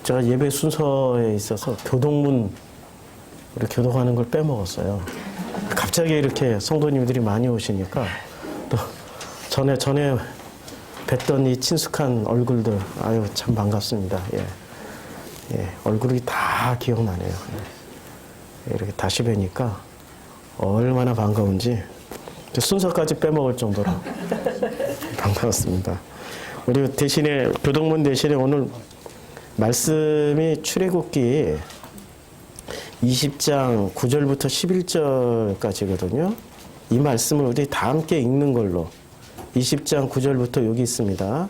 제가 예배 순서에 있어서 교동문 우리 교동하는 걸 빼먹었어요. 갑자기 이렇게 성도님들이 많이 오시니까 또 전에 뵀던 이 친숙한 얼굴들 아유 참 반갑습니다. 예, 얼굴이 다 기억나네요. 예, 이렇게 다시 뵈니까 얼마나 반가운지 순서까지 빼먹을 정도로 반가웠습니다. 우리 대신에 교동문 대신에 오늘 말씀이 출애굽기 20장 9절부터 11절까지거든요. 이 말씀을 우리 다 함께 읽는 걸로 20장 9절부터 여기 있습니다.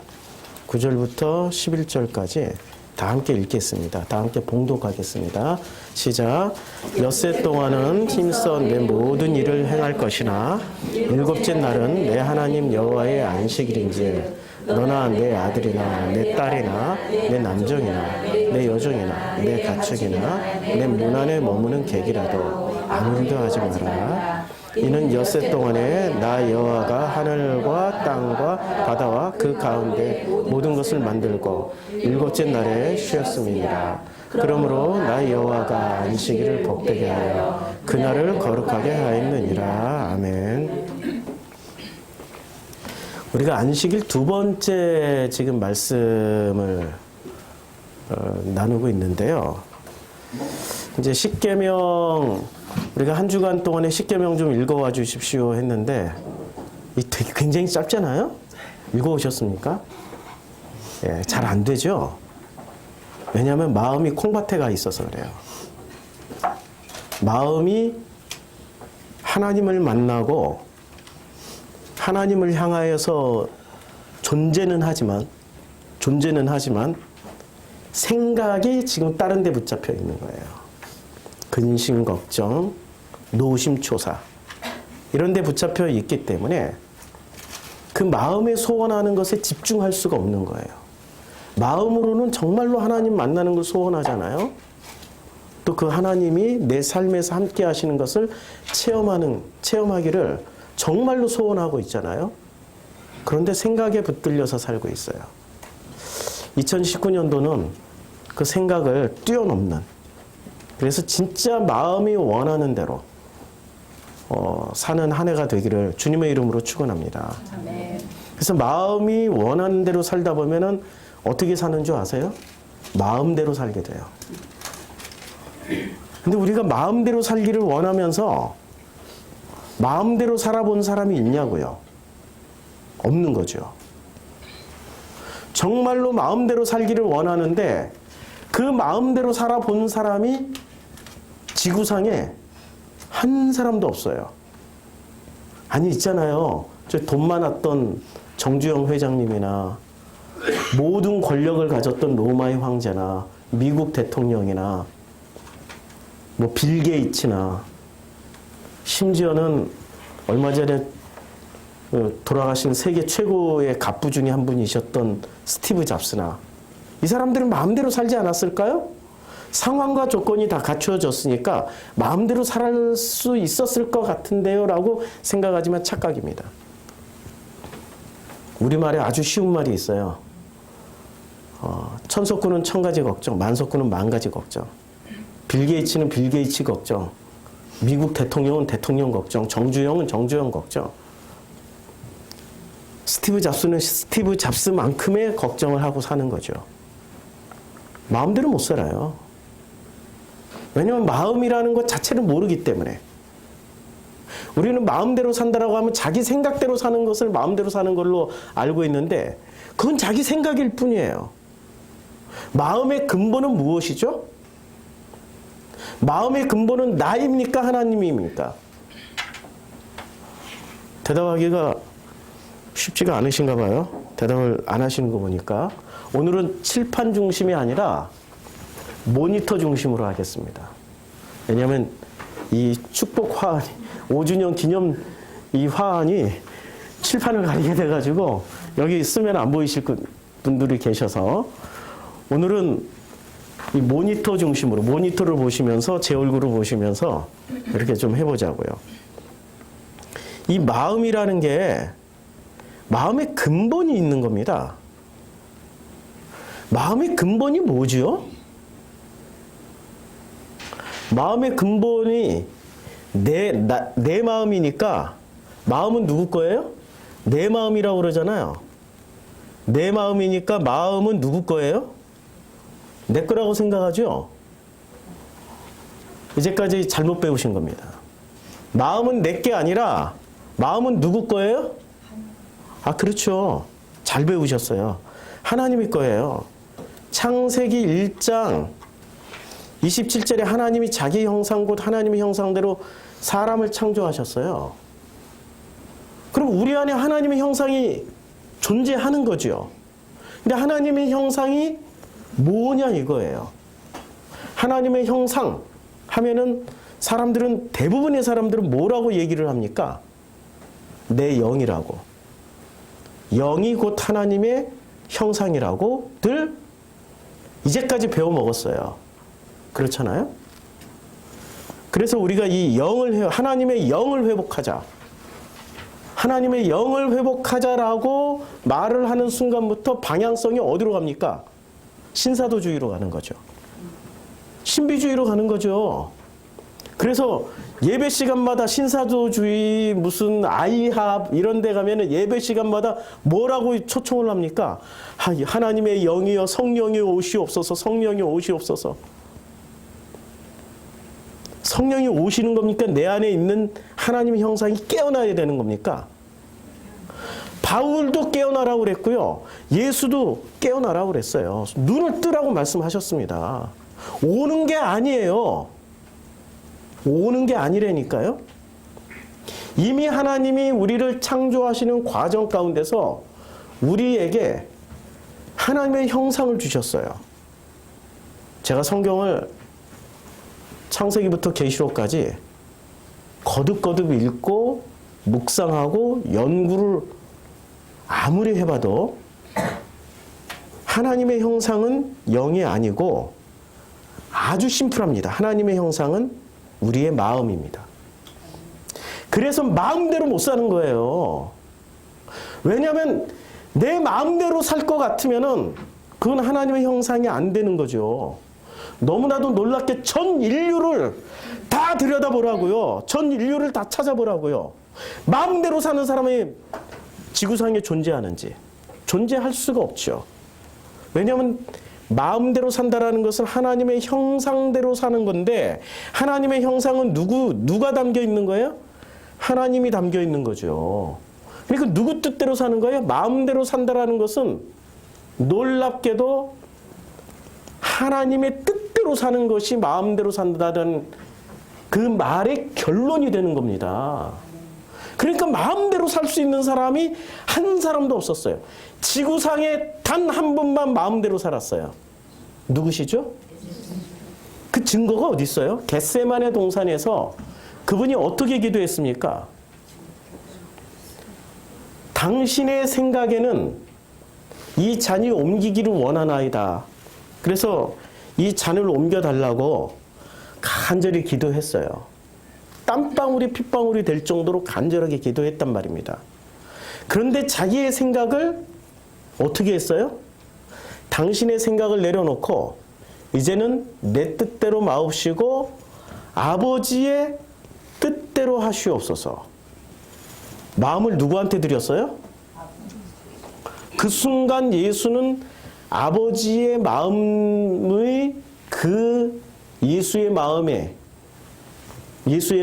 9절부터 11절까지 다 함께 읽겠습니다. 다 함께 봉독하겠습니다. 시작. 엿새 동안은 힘써 내 모든 일을 행할 것이나 일곱째 날은 내 하나님 여호와의 안식일인지 너나 내 아들이나 내 딸이나 내 남종이나 내 여종이나 내 가축이나 내 문 안에 머무는 객이라도 아무 일도 하지 마라. 이는 엿새 동안에 나 여호와가 하늘과 땅과 바다와 그 가운데 모든 것을 만들고 일곱째 날에 쉬었음이니라. 그러므로 나 여호와가 안식일을 복되게 하여 그날을 거룩하게 하였느니라. 아멘. 우리가 안식일 두 번째 지금 말씀을 나누고 있는데요. 이제 십계명 우리가 한 주간 동안에 십계명 좀 읽어와 주십시오 했는데 이 되게 굉장히 짧잖아요. 읽어오셨습니까? 예, 잘 안 되죠. 왜냐하면 마음이 콩밭에 가 있어서 그래요. 마음이 하나님을 만나고 하나님을 향하여서 존재는 하지만 생각이 지금 다른 데 붙잡혀 있는 거예요. 근심 걱정, 노심초사 이런 데 붙잡혀 있기 때문에 그 마음에 소원하는 것에 집중할 수가 없는 거예요. 마음으로는 정말로 하나님 만나는 걸 소원하잖아요. 또 그 하나님이 내 삶에서 함께 하시는 것을 체험하기를 정말로 소원하고 있잖아요. 그런데 생각에 붙들려서 살고 있어요. 2019년도는 그 생각을 뛰어넘는, 그래서 진짜 마음이 원하는 대로 사는 한 해가 되기를 주님의 이름으로 축원합니다. 그래서 마음이 원하는 대로 살다 보면은 어떻게 사는 줄 아세요? 마음대로 살게 돼요. 근데 우리가 마음대로 살기를 원하면서 마음대로 살아본 사람이 있냐고요? 없는 거죠. 정말로 마음대로 살기를 원하는데 그 마음대로 살아본 사람이 지구상에 한 사람도 없어요. 아니 있잖아요. 저 돈 많았던 정주영 회장님이나 모든 권력을 가졌던 로마의 황제나 미국 대통령이나 뭐 빌 게이츠나 심지어는 얼마 전에 돌아가신 세계 최고의 갑부 중에 한 분이셨던 스티브 잡스나 이 사람들은 마음대로 살지 않았을까요? 상황과 조건이 다 갖추어졌으니까 마음대로 살 수 있었을 것 같은데요 라고 생각하지만 착각입니다. 우리말에 아주 쉬운 말이 있어요. 천석구는 천가지 걱정, 만석구는 만가지 걱정. 빌 게이츠는 빌 게이츠 걱정. 미국 대통령은 대통령 걱정, 정주영은 정주영 걱정. 스티브 잡스는 스티브 잡스만큼의 걱정을 하고 사는 거죠. 마음대로 못 살아요. 왜냐하면 마음이라는 것 자체를 모르기 때문에. 우리는 마음대로 산다라고 하면 자기 생각대로 사는 것을 마음대로 사는 걸로 알고 있는데 그건 자기 생각일 뿐이에요. 마음의 근본은 무엇이죠? 마음의 근본은 나입니까? 하나님입니까? 대답하기가 쉽지가 않으신가 봐요. 대답을 안 하시는 거 보니까. 오늘은 칠판 중심이 아니라 모니터 중심으로 하겠습니다. 왜냐하면 이 축복 화환이 5주년 기념 이 화환이 칠판을 가리게 돼가지고 여기 쓰면 안 보이실 분들이 계셔서 오늘은 이 모니터 중심으로 모니터를 보시면서 제 얼굴을 보시면서 이렇게 좀 해보자고요. 이 마음이라는 게 마음의 근본이 있는 겁니다. 마음의 근본이 뭐지요? 마음의 근본이 내 마음이니까 마음은 누구 거예요? 내 마음이라고 그러잖아요. 내 마음이니까 마음은 누구 거예요? 내 거라고 생각하죠? 이제까지 잘못 배우신 겁니다. 마음은 내 게 아니라 마음은 누구 거예요? 아, 그렇죠. 잘 배우셨어요. 하나님의 거예요. 창세기 1장 27절에 하나님이 자기 형상 곧 하나님의 형상대로 사람을 창조하셨어요. 그럼 우리 안에 하나님의 형상이 존재하는 거죠. 근데 하나님의 형상이 뭐냐 이거예요. 하나님의 형상 하면은 사람들은, 대부분의 사람들은 뭐라고 얘기를 합니까? 내 영이라고. 영이 곧 하나님의 형상이라고들 이제까지 배워 먹었어요. 그렇잖아요? 그래서 우리가 이 하나님의 영을 회복하자. 하나님의 영을 회복하자라고 말을 하는 순간부터 방향성이 어디로 갑니까? 신사도주의로 가는 거죠. 신비주의로 가는 거죠. 그래서 예배 시간마다 신사도주의 무슨 아이합 이런 데 가면은 예배 시간마다 뭐라고 초청을 합니까? 하나님의 영이여 성령이 오시옵소서, 성령이 오시옵소서. 성령이 오시는 겁니까? 내 안에 있는 하나님의 형상이 깨어나야 되는 겁니까? 바울도 깨어나라고 그랬고요. 예수도 깨어나라고 그랬어요. 눈을 뜨라고 말씀하셨습니다. 오는 게 아니에요. 오는 게 아니라니까요. 이미 하나님이 우리를 창조하시는 과정 가운데서 우리에게 하나님의 형상을 주셨어요. 제가 성경을 창세기부터 계시록까지 거듭거듭 읽고 묵상하고 연구를 아무리 해봐도 하나님의 형상은 영이 아니고 아주 심플합니다. 하나님의 형상은 우리의 마음입니다. 그래서 마음대로 못 사는 거예요. 왜냐하면 내 마음대로 살 것 같으면은 그건 하나님의 형상이 안 되는 거죠. 너무나도 놀랍게 전 인류를 다 들여다보라고요. 전 인류를 다 찾아보라고요. 마음대로 사는 사람이 지구상에 존재하는지. 존재할 수가 없죠. 왜냐하면 마음대로 산다라는 것은 하나님의 형상대로 사는 건데, 하나님의 형상은 누가 담겨 있는 거예요? 하나님이 담겨 있는 거죠. 그러니까 누구 뜻대로 사는 거예요? 마음대로 산다라는 것은 놀랍게도 하나님의 뜻대로 사는 것이 마음대로 산다는 그 말의 결론이 되는 겁니다. 그러니까 마음대로 살 수 있는 사람이 한 사람도 없었어요. 지구상에 단 한 분만 마음대로 살았어요. 누구시죠? 그 증거가 어디 있어요? 겟세마네 동산에서 그분이 어떻게 기도했습니까? 당신의 생각에는 이 잔이 옮기기를 원하나이다. 그래서 이 잔을 옮겨달라고 간절히 기도했어요. 땀방울이 핏방울이 될 정도로 간절하게 기도했단 말입니다. 그런데 자기의 생각을 어떻게 했어요? 당신의 생각을 내려놓고 이제는 내 뜻대로 마옵시고 아버지의 뜻대로 하시옵소서. 마음을 누구한테 드렸어요? 그 순간 예수는 아버지의 마음의 그 예수의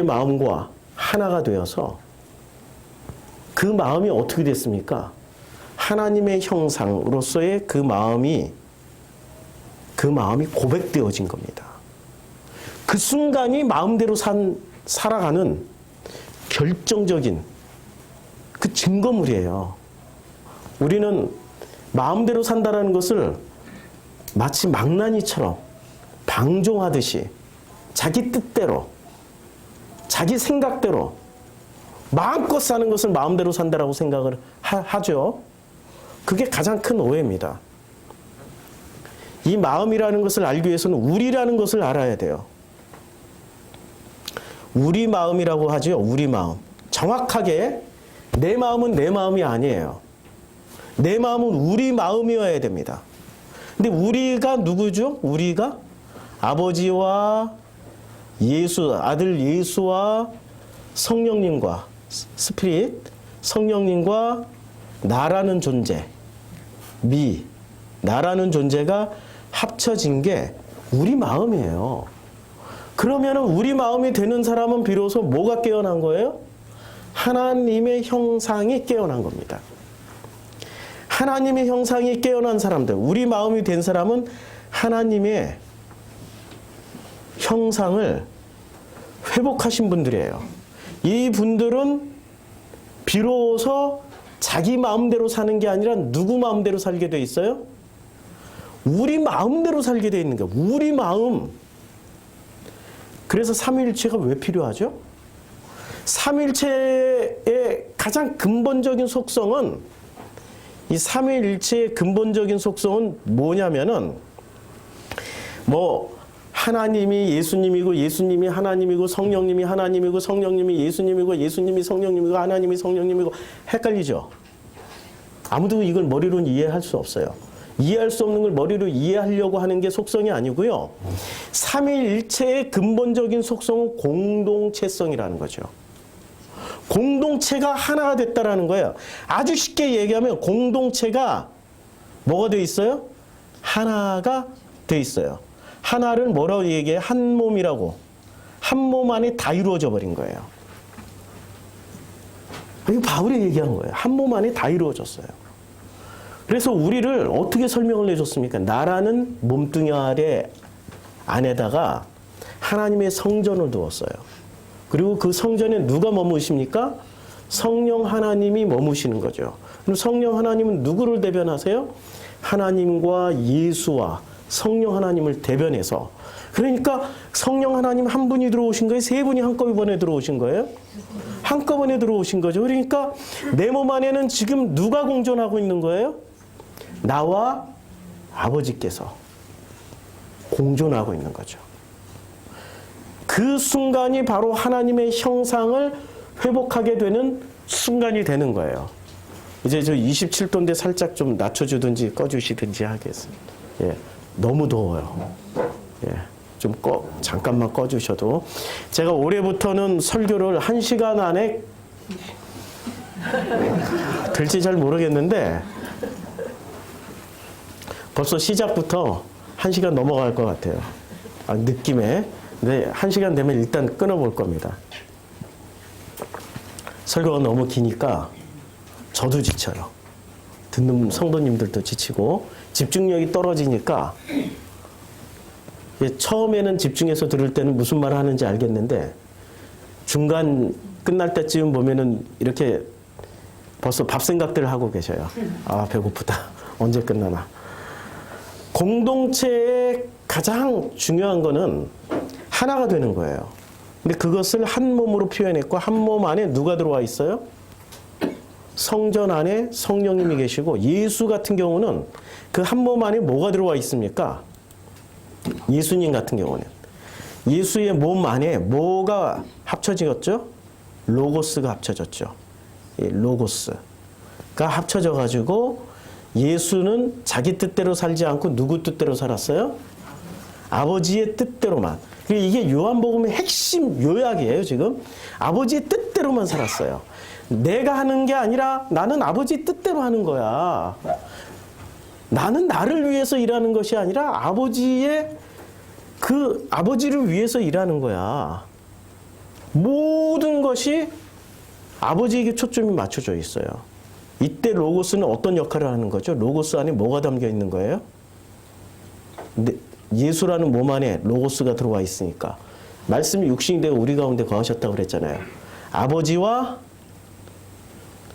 마음과 하나가 되어서 그 마음이 어떻게 됐습니까? 하나님의 형상으로서의 그 마음이 고백되어진 겁니다. 그 순간이 마음대로 살아가는 결정적인 그 증거물이에요. 우리는 마음대로 산다라는 것을 마치 망나니처럼 방종하듯이 자기 뜻대로, 자기 생각대로 마음껏 사는 것을 마음대로 산다라고 생각을 하죠. 그게 가장 큰 오해입니다. 이 마음이라는 것을 알기 위해서는 우리라는 것을 알아야 돼요. 우리 마음이라고 하죠. 우리 마음. 정확하게 내 마음은 내 마음이 아니에요. 내 마음은 우리 마음이어야 됩니다. 근데 우리가 누구죠? 우리가 아버지와 예수, 아들 예수와 성령님과 스피릿, 성령님과 나라는 존재, 나라는 존재가 합쳐진 게 우리 마음이에요. 그러면 우리 마음이 되는 사람은 비로소 뭐가 깨어난 거예요? 하나님의 형상이 깨어난 겁니다. 하나님의 형상이 깨어난 사람들, 우리 마음이 된 사람은 하나님의 형상을 회복하신 분들이에요. 이 분들은 비로소 자기 마음대로 사는 게 아니라 누구 마음대로 살게 돼 있어요? 우리 마음대로 살게 돼 있는 거예요. 우리 마음. 그래서 삼위일체가 왜 필요하죠? 삼위일체의 가장 근본적인 속성은, 이 삼위일체의 근본적인 속성은 뭐냐면은, 하나님이 예수님이고 예수님이 하나님이고 성령님이 하나님이고 성령님이 예수님이고 예수님이 성령님이고 하나님이 성령님이고 헷갈리죠? 아무도 이걸 머리로는 이해할 수 없어요. 이해할 수 없는 걸 머리로 이해하려고 하는 게 속성이 아니고요. 삼위일체의 근본적인 속성은 공동체성이라는 거죠. 공동체가 하나가 됐다라는 거예요. 아주 쉽게 얘기하면 공동체가 뭐가 돼 있어요? 하나가 돼 있어요. 하나를 뭐라고 얘기해요? 한 몸이라고. 한 몸 안에 다 이루어져 버린 거예요. 이거 바울이 얘기한 거예요. 한 몸 안에 다 이루어졌어요. 그래서 우리를 어떻게 설명을 해줬습니까? 나라는 몸뚱이 안에다가 하나님의 성전을 두었어요. 그리고 그 성전에 누가 머무십니까? 성령 하나님이 머무시는 거죠. 그럼 성령 하나님은 누구를 대변하세요? 하나님과 예수와 성령 하나님을 대변해서. 그러니까 성령 하나님 한 분이 들어오신 거예요? 세 분이 한꺼번에 들어오신 거예요? 한꺼번에 들어오신 거죠. 그러니까 내 몸 안에는 지금 누가 공존하고 있는 거예요? 나와 아버지께서 공존하고 있는 거죠. 그 순간이 바로 하나님의 형상을 회복하게 되는 순간이 되는 거예요. 이제 저 27도인데 살짝 좀 낮춰주든지 꺼주시든지 하겠습니다. 예. 너무 더워요. 예, 좀 잠깐만 꺼주셔도. 제가 올해부터는 설교를 1시간 안에 될지 잘 모르겠는데 벌써 시작부터 1시간 넘어갈 것 같아요. 느낌에. 근데 1시간 되면 일단 끊어볼 겁니다. 설교가 너무 기니까 저도 지쳐요. 듣는 성도님들도 지치고 집중력이 떨어지니까 처음에는 집중해서 들을 때는 무슨 말 하는지 알겠는데 중간 끝날 때쯤 보면은 이렇게 벌써 밥 생각들 하고 계셔요. 아, 배고프다. 언제 끝나나. 공동체의 가장 중요한 거는 하나가 되는 거예요. 근데 그것을 한 몸으로 표현했고, 한 몸 안에 누가 들어와 있어요? 성전 안에 성령님이 계시고, 예수 같은 경우는 그 한 몸 안에 뭐가 들어와 있습니까? 예수님 같은 경우는 예수의 몸 안에 뭐가 합쳐졌죠? 로고스가 합쳐졌죠. 로고스가 합쳐져 가지고 예수는 자기 뜻대로 살지 않고 누구 뜻대로 살았어요? 아버지의 뜻대로만. 이게 요한복음의 핵심 요약이에요. 지금 아버지의 뜻대로만 살았어요. 내가 하는 게 아니라 나는 아버지 뜻대로 하는 거야. 나는 나를 위해서 일하는 것이 아니라 아버지의 그 아버지를 위해서 일하는 거야. 모든 것이 아버지에게 초점이 맞춰져 있어요. 이때 로고스는 어떤 역할을 하는 거죠? 로고스 안에 뭐가 담겨 있는 거예요? 근데 예수라는 몸 안에 로고스가 들어와 있으니까 말씀이 육신이 되어 우리 가운데 거하셨다고 그랬잖아요. 아버지와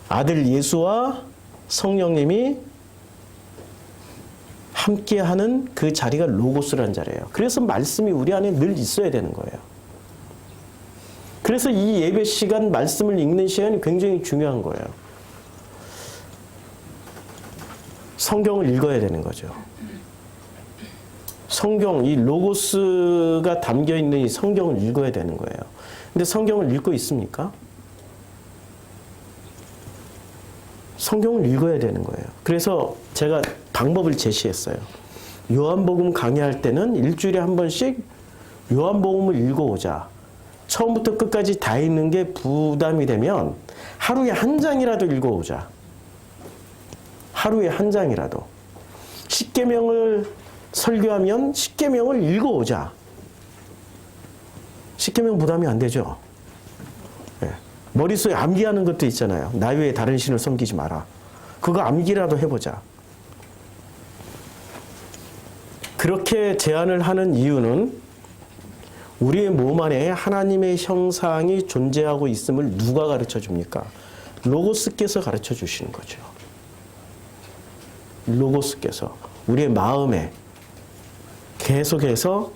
아들 예수와 성령님이 함께하는 그 자리가 로고스라는 자리예요. 그래서 말씀이 우리 안에 늘 있어야 되는 거예요. 그래서 이 예배 시간, 말씀을 읽는 시간이 굉장히 중요한 거예요. 성경을 읽어야 되는 거죠. 성경, 이 로고스가 담겨있는 이 성경을 읽어야 되는 거예요. 근데 성경을 읽고 있습니까? 성경을 읽어야 되는 거예요. 그래서 제가 방법을 제시했어요. 요한복음 강의할 때는 일주일에 한 번씩 요한복음을 읽어오자. 처음부터 끝까지 다 읽는 게 부담이 되면 하루에 한 장이라도 읽어오자. 하루에 한 장이라도. 십계명을 설교하면 십계명을 읽어오자. 십계명 부담이 안 되죠. 네. 머릿속에 암기하는 것도 있잖아요. 나 외에 다른 신을 섬기지 마라. 그거 암기라도 해보자. 그렇게 제안을 하는 이유는 우리의 몸 안에 하나님의 형상이 존재하고 있음을 누가 가르쳐 줍니까? 로고스께서 가르쳐 주시는 거죠. 로고스께서 우리의 마음에 계속해서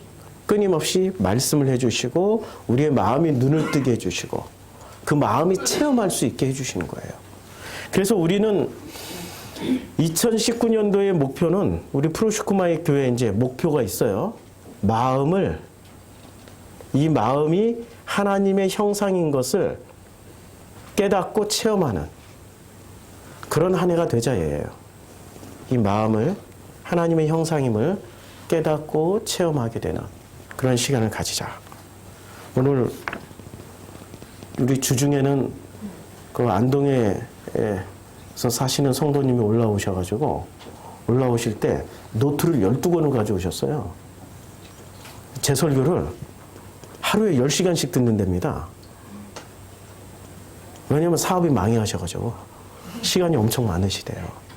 끊임없이 말씀을 해주시고 우리의 마음이 눈을 뜨게 해주시고 그 마음이 체험할 수 있게 해주시는 거예요. 그래서 우리는 2019년도의 목표는 우리 프로슈크마의 교회 이제 목표가 있어요. 이 마음이 하나님의 형상인 것을 깨닫고 체험하는 그런 한 해가 되자예요. 이 마음을 하나님의 형상임을 깨닫고 체험하게 되는 그런 시간을 가지자. 오늘 우리 주중에는 그 안동에서 사시는 성도님이 올라오셔가지고 올라오실 때 노트를 12권을 가져오셨어요. 제 설교를 하루에 10시간씩 듣는답니다. 왜냐면 사업이 망해하셔가지고 시간이 엄청 많으시대요.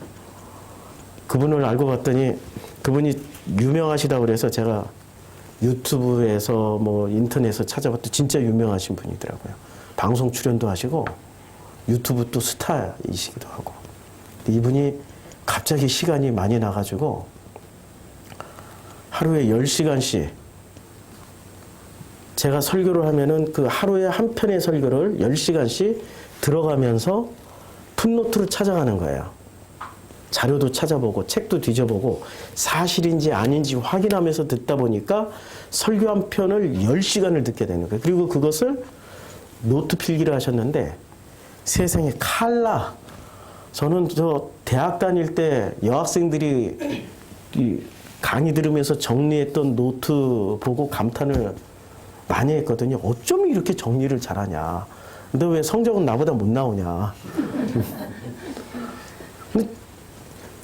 그분을 알고 봤더니 그분이 유명하시다고 그래서 제가 유튜브에서 뭐 인터넷에서 찾아봤더니 진짜 유명하신 분이더라고요. 방송 출연도 하시고 유튜브 또 스타이시기도 하고. 이분이 갑자기 시간이 많이 나가지고 하루에 10시간씩 제가 설교를 하면은 그 하루에 한 편의 설교를 10시간씩 들어가면서 풋노트를 찾아가는 거예요. 자료도 찾아보고 책도 뒤져보고 사실인지 아닌지 확인하면서 듣다 보니까 설교 한 편을 10시간을 듣게 되는 거예요. 그리고 그것을 노트 필기를 하셨는데 세상에 칼라. 저는 저 대학 다닐 때 여학생들이 강의 들으면서 정리했던 노트 보고 감탄을 많이 했거든요. 어쩜 이렇게 정리를 잘하냐. 근데 왜 성적은 나보다 못 나오냐. 근데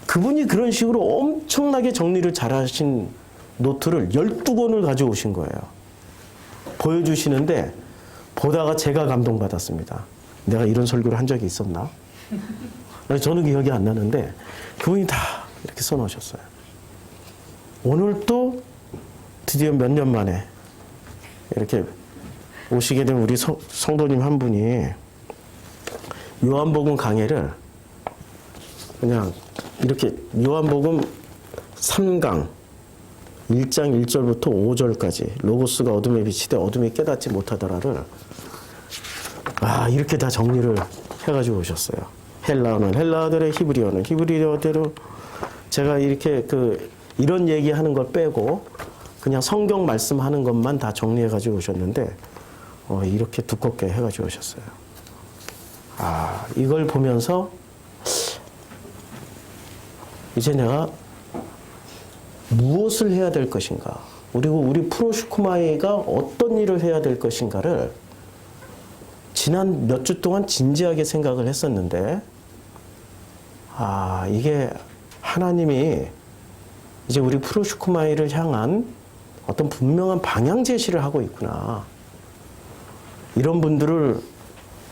그분이 그런 식으로 엄청나게 정리를 잘하신 노트를 12권을 가져오신 거예요. 보여주시는데 보다가 제가 감동받았습니다. 내가 이런 설교를 한 적이 있었나? 저는 기억이 안 나는데 그분이 다 이렇게 써놓으셨어요. 오늘 또 드디어 몇 년 만에 이렇게 오시게 된 우리 성도님 한 분이 요한복음 강해를 그냥 이렇게 요한복음 3강 1장 1절부터 5절까지 로고스가 어둠에 비치되 어둠이 깨닫지 못하더라를 이렇게 다 정리를 해가지고 오셨어요. 헬라어는 헬라어대로 히브리어는 히브리어대로 제가 이렇게 이런 얘기하는 걸 빼고 그냥 성경 말씀하는 것만 다 정리해가지고 오셨는데 이렇게 두껍게 해가지고 오셨어요. 이걸 보면서 이제 내가 무엇을 해야 될 것인가, 그리고 우리 프로슈크마이가 어떤 일을 해야 될 것인가를 지난 몇 주 동안 진지하게 생각을 했었는데 이게 하나님이 이제 우리 프로슈크마이를 향한 어떤 분명한 방향 제시를 하고 있구나. 이런 분들을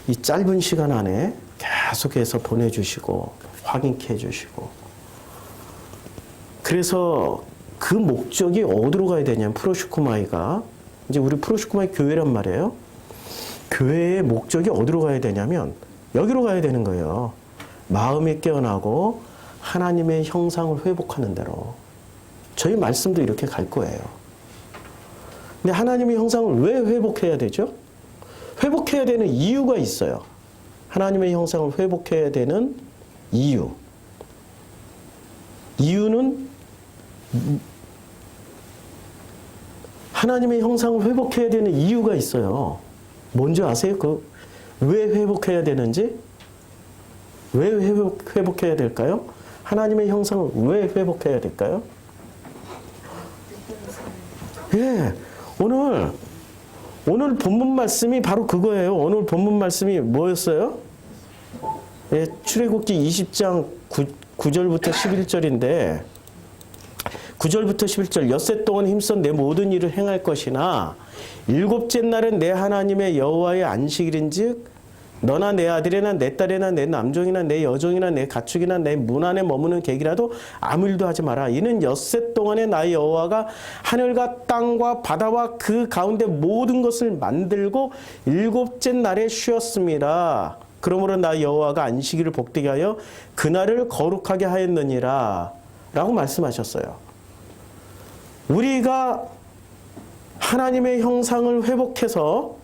이 짧은 시간 안에 계속해서 보내주시고 확인케 해주시고 그래서 그 목적이 어디로 가야 되냐면 프로슈크마이가 이제 우리 프로슈크마이 교회란 말이에요. 교회의 목적이 어디로 가야 되냐면 여기로 가야 되는 거예요. 마음이 깨어나고 하나님의 형상을 회복하는 대로. 저희 말씀도 이렇게 갈 거예요. 근데 하나님의 형상을 왜 회복해야 되죠? 회복해야 되는 이유가 있어요. 하나님의 형상을 회복해야 되는 이유. 이유는 하나님의 형상을 회복해야 되는 이유가 있어요. 뭔지 아세요? 왜 회복해야 되는지? 왜 회복해야 될까요? 하나님의 형상을 왜 회복해야 될까요? 예, 오늘 본문 말씀이 바로 그거예요. 오늘 본문 말씀이 뭐였어요? 예, 출애굽기 20장 9절부터 11절인데 9절부터 11절 엿새 동안 힘써 내 모든 일을 행할 것이나 일곱째 날은 내 하나님의 여호와의 안식일인즉 너나 내 아들이나 내 딸이나 내 남종이나 내 여종이나 내 가축이나 내 문 안에 머무는 객이라도 아무 일도 하지 마라. 이는 엿새 동안에 나의 여호와가 하늘과 땅과 바다와 그 가운데 모든 것을 만들고 일곱째 날에 쉬었습니다. 그러므로 나 여호와가 안식일을 복되게 하여 그날을 거룩하게 하였느니라 라고 말씀하셨어요. 우리가 하나님의 형상을 회복해서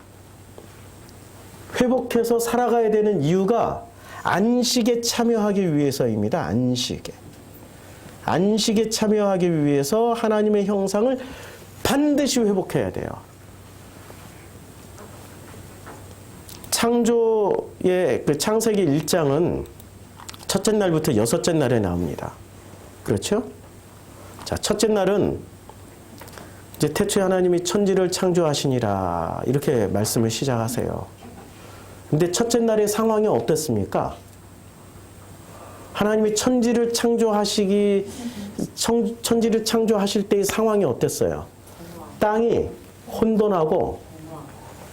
살아가야 되는 이유가 안식에 참여하기 위해서입니다. 안식에 참여하기 위해서 하나님의 형상을 반드시 회복해야 돼요. 창조의 그 창세기 1장은 첫째 날부터 여섯째 날에 나옵니다. 그렇죠? 자, 첫째 날은 이제 태초에 하나님이 천지를 창조하시니라 이렇게 말씀을 시작하세요. 근데 첫째 날의 상황이 어땠습니까? 하나님이 천지를 창조하실 때의 상황이 어땠어요? 땅이 혼돈하고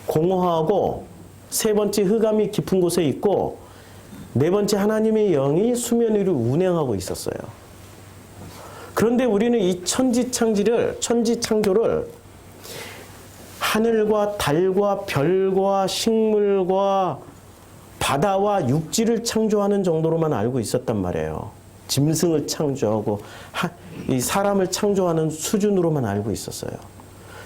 공허하고 세 번째 흑암이 깊은 곳에 있고 네 번째 하나님의 영이 수면 위를 운행하고 있었어요. 그런데 우리는 이 천지 창조를 하늘과 달과 별과 식물과 바다와 육지를 창조하는 정도로만 알고 있었단 말이에요. 짐승을 창조하고 이 사람을 창조하는 수준으로만 알고 있었어요.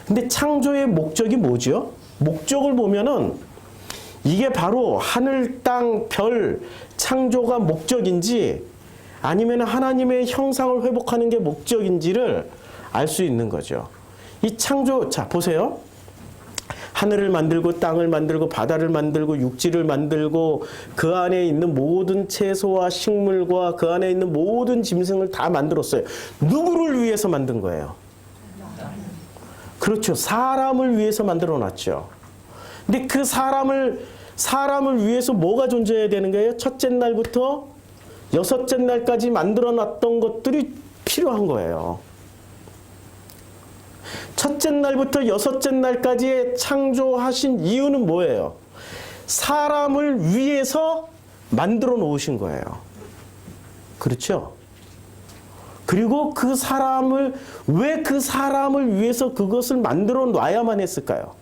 근데 창조의 목적이 뭐죠? 목적을 보면은 이게 바로 하늘, 땅, 별 창조가 목적인지 아니면 하나님의 형상을 회복하는 게 목적인지를 알 수 있는 거죠. 이 창조, 자, 보세요. 하늘을 만들고 땅을 만들고 바다를 만들고 육지를 만들고 그 안에 있는 모든 채소와 식물과 그 안에 있는 모든 짐승을 다 만들었어요. 누구를 위해서 만든 거예요? 그렇죠. 사람을 위해서 만들어 놨죠. 근데 그 사람을 위해서 뭐가 존재해야 되는 거예요? 첫째 날부터 여섯째 날까지 만들어 놨던 것들이 필요한 거예요. 첫째 날부터 여섯째 날까지 창조하신 이유는 뭐예요? 사람을 위해서 만들어 놓으신 거예요. 그렇죠? 그리고 왜 그 사람을 위해서 그것을 만들어 놔야만 했을까요?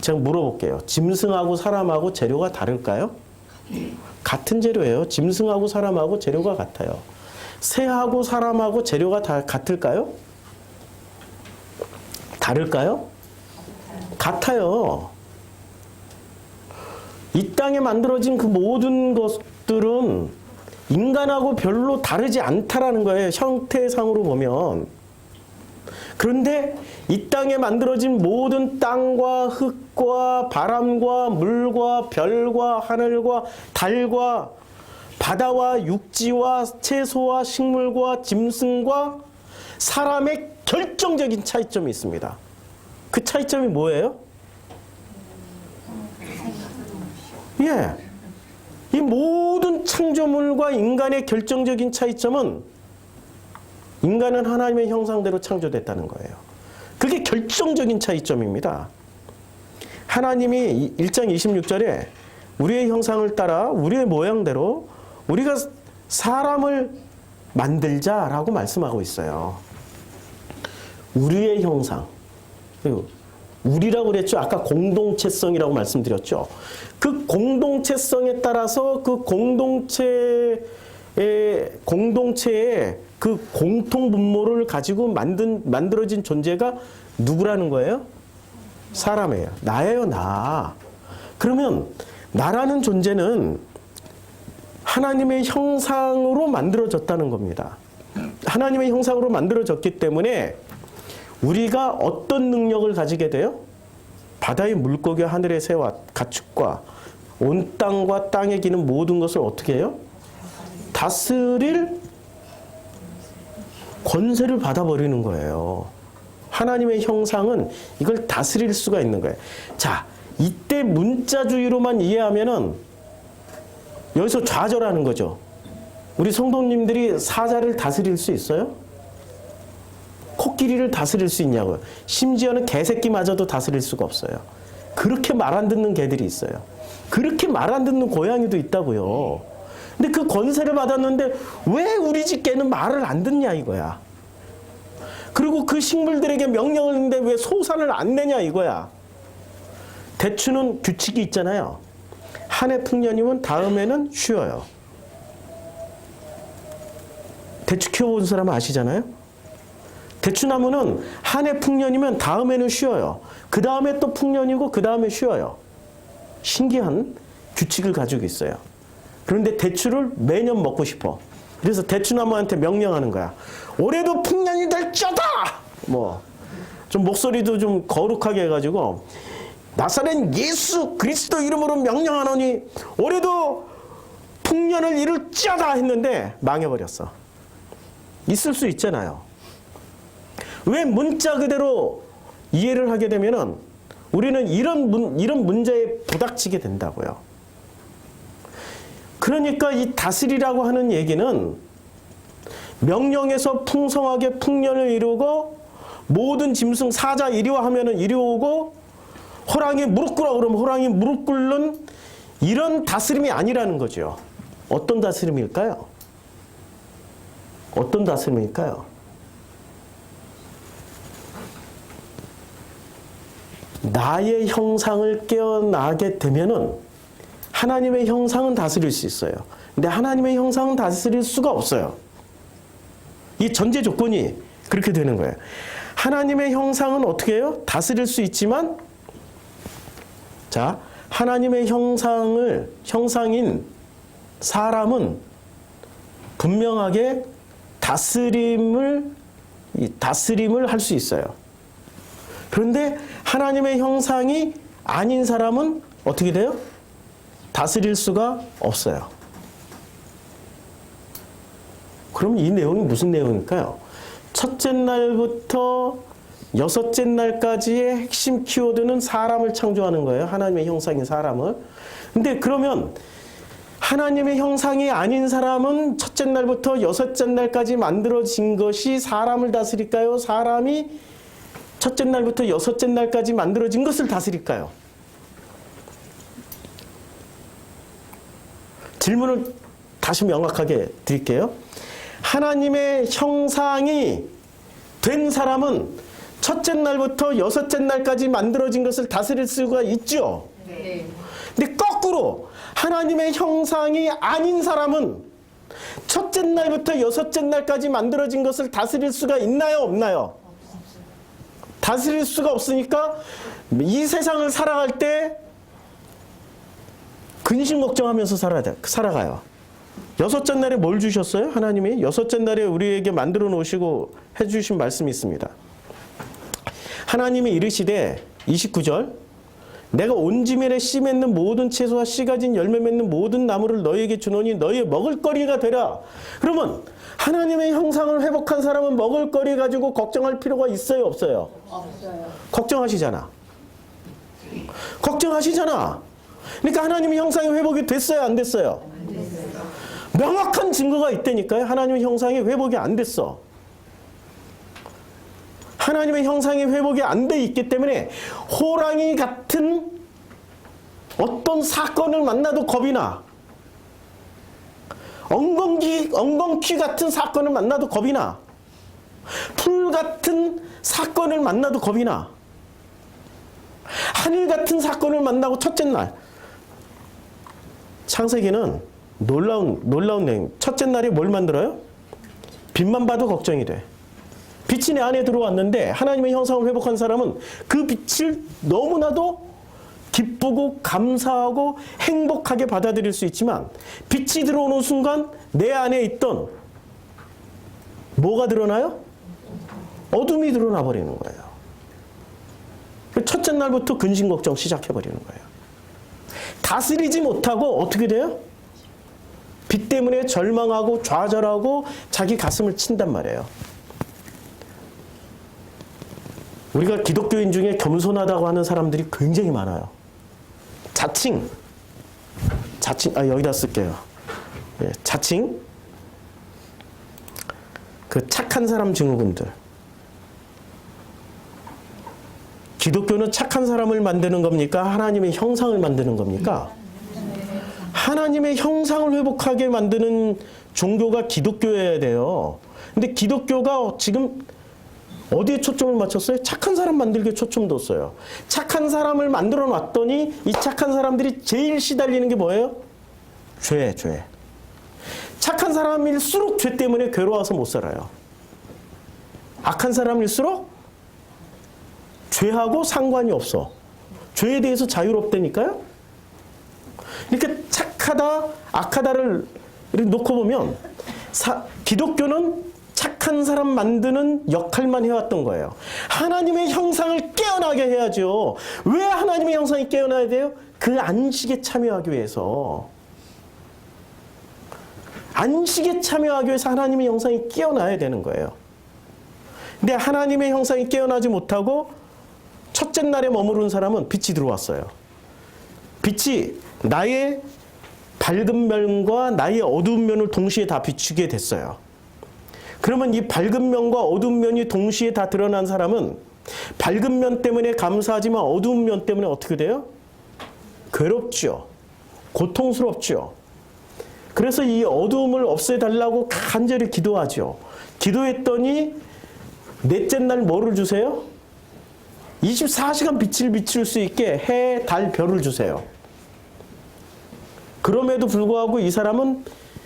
제가 물어볼게요. 짐승하고 사람하고 재료가 다를까요? 같은 재료예요. 짐승하고 사람하고 재료가 같아요. 새하고 사람하고 재료가 다 같을까요? 다를까요? 같아요. 이 땅에 만들어진 그 모든 것들은 인간하고 별로 다르지 않다라는 거예요. 형태상으로 보면. 그런데 이 땅에 만들어진 모든 땅과 흙과 바람과 물과 별과 하늘과 달과 바다와 육지와 채소와 식물과 짐승과 사람의 결정적인 차이점이 있습니다. 그 차이점이 뭐예요? 예. 이 모든 창조물과 인간의 결정적인 차이점은 인간은 하나님의 형상대로 창조됐다는 거예요. 그게 결정적인 차이점입니다. 하나님이 1장 26절에 우리의 형상을 따라 우리의 모양대로 우리가 사람을 만들자라고 말씀하고 있어요. 우리의 형상. 우리라고 그랬죠. 아까 공동체성이라고 말씀드렸죠. 그 공동체성에 따라서 그 공동체의 그 공통 분모를 가지고 만들어진 존재가 누구라는 거예요? 사람이에요. 나예요, 나. 그러면 나라는 존재는 하나님의 형상으로 만들어졌다는 겁니다. 하나님의 형상으로 만들어졌기 때문에 우리가 어떤 능력을 가지게 돼요? 바다의 물고기와 하늘의 새와 가축과 온 땅과 땅에 기는 모든 것을 어떻게 해요? 다스릴 권세를 받아버리는 거예요. 하나님의 형상은 이걸 다스릴 수가 있는 거예요. 자, 이때 문자주의로만 이해하면은 여기서 좌절하는 거죠. 우리 성도님들이 사자를 다스릴 수 있어요? 코끼리를 다스릴 수 있냐고요. 심지어는 개새끼마저도 다스릴 수가 없어요. 그렇게 말 안 듣는 개들이 있어요. 그렇게 말 안 듣는 고양이도 있다고요. 근데 그 권세를 받았는데 왜 우리 집 개는 말을 안 듣냐 이거야. 그리고 그 식물들에게 명령을 했는데 왜 소산을 안 내냐 이거야. 대추는 규칙이 있잖아요. 한 해 풍년이면 다음에는 쉬어요. 대추 키워본 사람 아시잖아요? 대추나무는 한 해 풍년이면 다음에는 쉬어요. 그 다음에 또 풍년이고 그 다음에 쉬어요. 신기한 규칙을 가지고 있어요. 그런데 대추를 매년 먹고 싶어. 그래서 대추나무한테 명령하는 거야. 올해도 풍년이 될 쩌다! 좀 목소리도 좀 거룩하게 해가지고 나사렛 예수 그리스도 이름으로 명령하노니 올해도 풍년을 이룰 쩌다 했는데 망해버렸어. 있을 수 있잖아요. 왜 문자 그대로 이해를 하게 되면은 우리는 이런 문제에 부닥치게 된다고요. 그러니까 이 다스리라고 하는 얘기는 명령에서 풍성하게 풍년을 이루고 모든 짐승 사자 이리와 하면은 이리 오고 호랑이 무릎 꿇으라 그러면 호랑이 무릎 꿇는 이런 다스림이 아니라는 거죠. 어떤 다스림일까요? 어떤 다스림일까요? 나의 형상을 깨어나게 되면은 하나님의 형상은 다스릴 수 있어요. 근데 하나님의 형상은 다스릴 수가 없어요. 이 전제 조건이 그렇게 되는 거예요. 하나님의 형상은 어떻게 해요? 다스릴 수 있지만, 자, 하나님의 형상인 사람은 분명하게 다스림을 할 수 있어요. 그런데 하나님의 형상이 아닌 사람은 어떻게 돼요? 다스릴 수가 없어요. 그럼 이 내용이 무슨 내용일까요? 첫째 날부터 여섯째 날까지의 핵심 키워드는 사람을 창조하는 거예요. 하나님의 형상인 사람을. 근데 그러면 하나님의 형상이 아닌 사람은 첫째 날부터 여섯째 날까지 만들어진 것이 사람을 다스릴까요? 사람이 첫째 날부터 여섯째 날까지 만들어진 것을 다스릴까요? 질문을 다시 명확하게 드릴게요. 하나님의 형상이 된 사람은 첫째 날부터 여섯째 날까지 만들어진 것을 다스릴 수가 있죠. 네. 근데 거꾸로 하나님의 형상이 아닌 사람은 첫째 날부터 여섯째 날까지 만들어진 것을 다스릴 수가 있나요? 없나요? 다스릴 수가 없으니까 이 세상을 살아갈 때 근심 걱정하면서 살아가요. 여섯째 날에 뭘 주셨어요? 하나님이 여섯째 날에 우리에게 만들어 놓으시고 해주신 말씀이 있습니다. 하나님이 이르시되 29절 내가 온 지면에 씨 맺는 모든 채소와 씨 가진 열매 맺는 모든 나무를 너희에게 주노니 너희의 먹을거리가 되라. 그러면 하나님의 형상을 회복한 사람은 먹을거리 가지고 걱정할 필요가 있어요? 없어요? 없어요. 걱정하시잖아. 걱정하시잖아. 그러니까 하나님의 형상이 회복이 됐어요? 안 됐어요? 안 됐어요. 명확한 증거가 있다니까요. 하나님의 형상이 회복이 안 됐어. 하나님의 형상이 회복이 안 돼 있기 때문에 호랑이 같은 어떤 사건을 만나도 겁이 나. 엉겅퀴 같은 사건을 만나도 겁이 나. 풀 같은 사건을 만나도 겁이 나. 하늘 같은 사건을 만나고 첫째 날. 창세기는 놀라운 내용. 첫째 날에 뭘 만들어요? 빛만 봐도 걱정이 돼. 빛이 내 안에 들어왔는데 하나님의 형상을 회복한 사람은 그 빛을 너무나도 기쁘고 감사하고 행복하게 받아들일 수 있지만 빛이 들어오는 순간 내 안에 있던 뭐가 드러나요? 어둠이 드러나 버리는 거예요. 첫째 날부터 근심 걱정 시작해버리는 거예요. 다스리지 못하고 어떻게 돼요? 빛 때문에 절망하고 좌절하고 자기 가슴을 친단 말이에요. 우리가 기독교인 중에 겸손하다고 하는 사람들이 굉장히 많아요. 자칭, 여기다 쓸게요. 예, 자칭, 그 착한 사람 증후군들. 기독교는 착한 사람을 만드는 겁니까? 하나님의 형상을 만드는 겁니까? 하나님의 형상을 회복하게 만드는 종교가 기독교여야 돼요. 근데 기독교가 지금 어디에 초점을 맞췄어요? 착한 사람 만들기에 초점 뒀어요. 착한 사람을 만들어 놨더니 이 착한 사람들이 제일 시달리는 게 뭐예요? 죄. 착한 사람일수록 죄 때문에 괴로워서 못 살아요. 악한 사람일수록 죄하고 상관이 없어. 죄에 대해서 자유롭다니까요? 이렇게 착하다, 악하다를 놓고 보면 기독교는 착한 사람 만드는 역할만 해왔던 거예요. 하나님의 형상을 깨어나게 해야죠. 왜 하나님의 형상이 깨어나야 돼요? 그 안식에 참여하기 위해서. 안식에 참여하기 위해서 하나님의 형상이 깨어나야 되는 거예요. 근데 하나님의 형상이 깨어나지 못하고 첫째 날에 머무른 사람은 빛이 들어왔어요. 빛이 나의 밝은 면과 나의 어두운 면을 동시에 다 비추게 됐어요. 그러면 이 밝은 면과 어두운 면이 동시에 다 드러난 사람은 밝은 면 때문에 감사하지만 어두운 면 때문에 어떻게 돼요? 괴롭죠. 고통스럽죠. 그래서 이 어두움을 없애달라고 간절히 기도하죠. 기도했더니 넷째 날 뭐를 주세요? 24시간 빛을 비출 수 있게 해, 달, 별을 주세요. 그럼에도 불구하고 이 사람은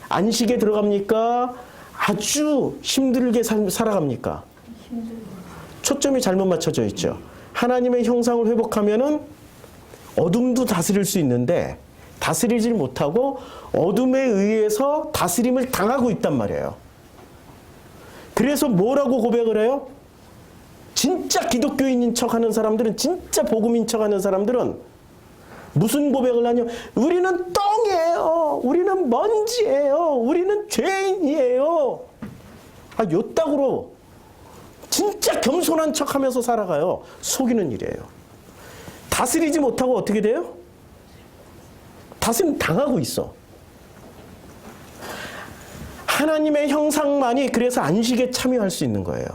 안식에 들어갑니까? 아주 힘들게 살아갑니까? 초점이 잘못 맞춰져 있죠. 하나님의 형상을 회복하면은 어둠도 다스릴 수 있는데 다스리질 못하고 어둠에 의해서 다스림을 당하고 있단 말이에요. 그래서 뭐라고 고백을 해요? 진짜 기독교인인 척하는 사람들은, 진짜 복음인 척하는 사람들은 무슨 고백을 하냐? 우리는 똥이에요. 우리는 먼지예요. 우리는 죄인이에요. 요따구로 진짜 겸손한 척하면서 살아가요. 속이는 일이에요. 다스리지 못하고 어떻게 돼요? 다스림 당하고 있어. 하나님의 형상만이 그래서 안식에 참여할 수 있는 거예요.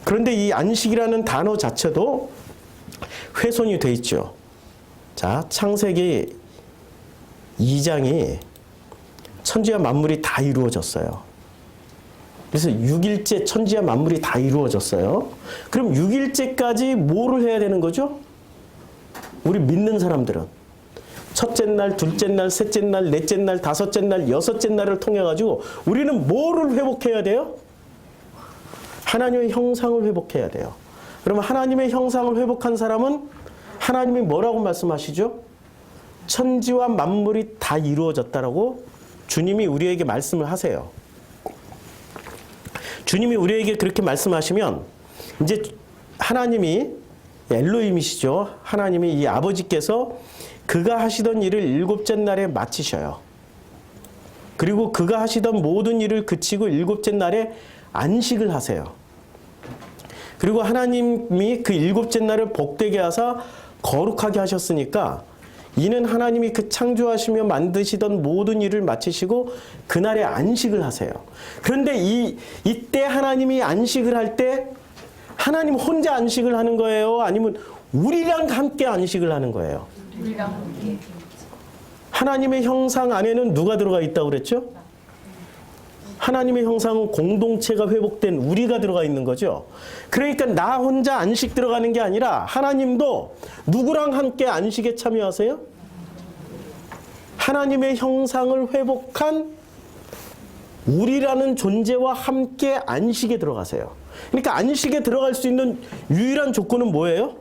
그런데 이 안식이라는 단어 자체도 훼손이 돼 있죠. 자, 창세기 2장이 천지와 만물이 다 이루어졌어요. 그래서 6일째 천지와 만물이 다 이루어졌어요. 그럼 6일째까지 뭐를 해야 되는 거죠? 우리 믿는 사람들은 첫째 날, 둘째 날, 셋째 날, 넷째 날, 다섯째 날, 여섯째 날을 통해 가지고 우리는 뭐를 회복해야 돼요? 하나님의 형상을 회복해야 돼요. 그러면 하나님의 형상을 회복한 사람은 하나님이 뭐라고 말씀하시죠? 천지와 만물이 다 이루어졌다라고 주님이 우리에게 말씀을 하세요. 주님이 우리에게 그렇게 말씀하시면 이제 하나님이 엘로힘이시죠. 하나님이 이 아버지께서 그가 하시던 일을 일곱째 날에 마치셔요. 그리고 그가 하시던 모든 일을 그치고 일곱째 날에 안식을 하세요. 그리고 하나님이 그 일곱째 날을 복되게 하사 거룩하게 하셨으니까 이는 하나님이 그 창조하시며 만드시던 모든 일을 마치시고 그날에 안식을 하세요. 그런데 이때 하나님이 안식을 할 때 하나님 혼자 안식을 하는 거예요? 아니면 우리랑 함께 안식을 하는 거예요? 우리랑 함께. 하나님의 형상 안에는 누가 들어가 있다고 그랬죠? 하나님의 형상은 공동체가 회복된 우리가 들어가 있는 거죠. 그러니까 나 혼자 안식 들어가는 게 아니라 하나님도 누구랑 함께 안식에 참여하세요? 하나님의 형상을 회복한 우리라는 존재와 함께 안식에 들어가세요. 그러니까 안식에 들어갈 수 있는 유일한 조건은 뭐예요?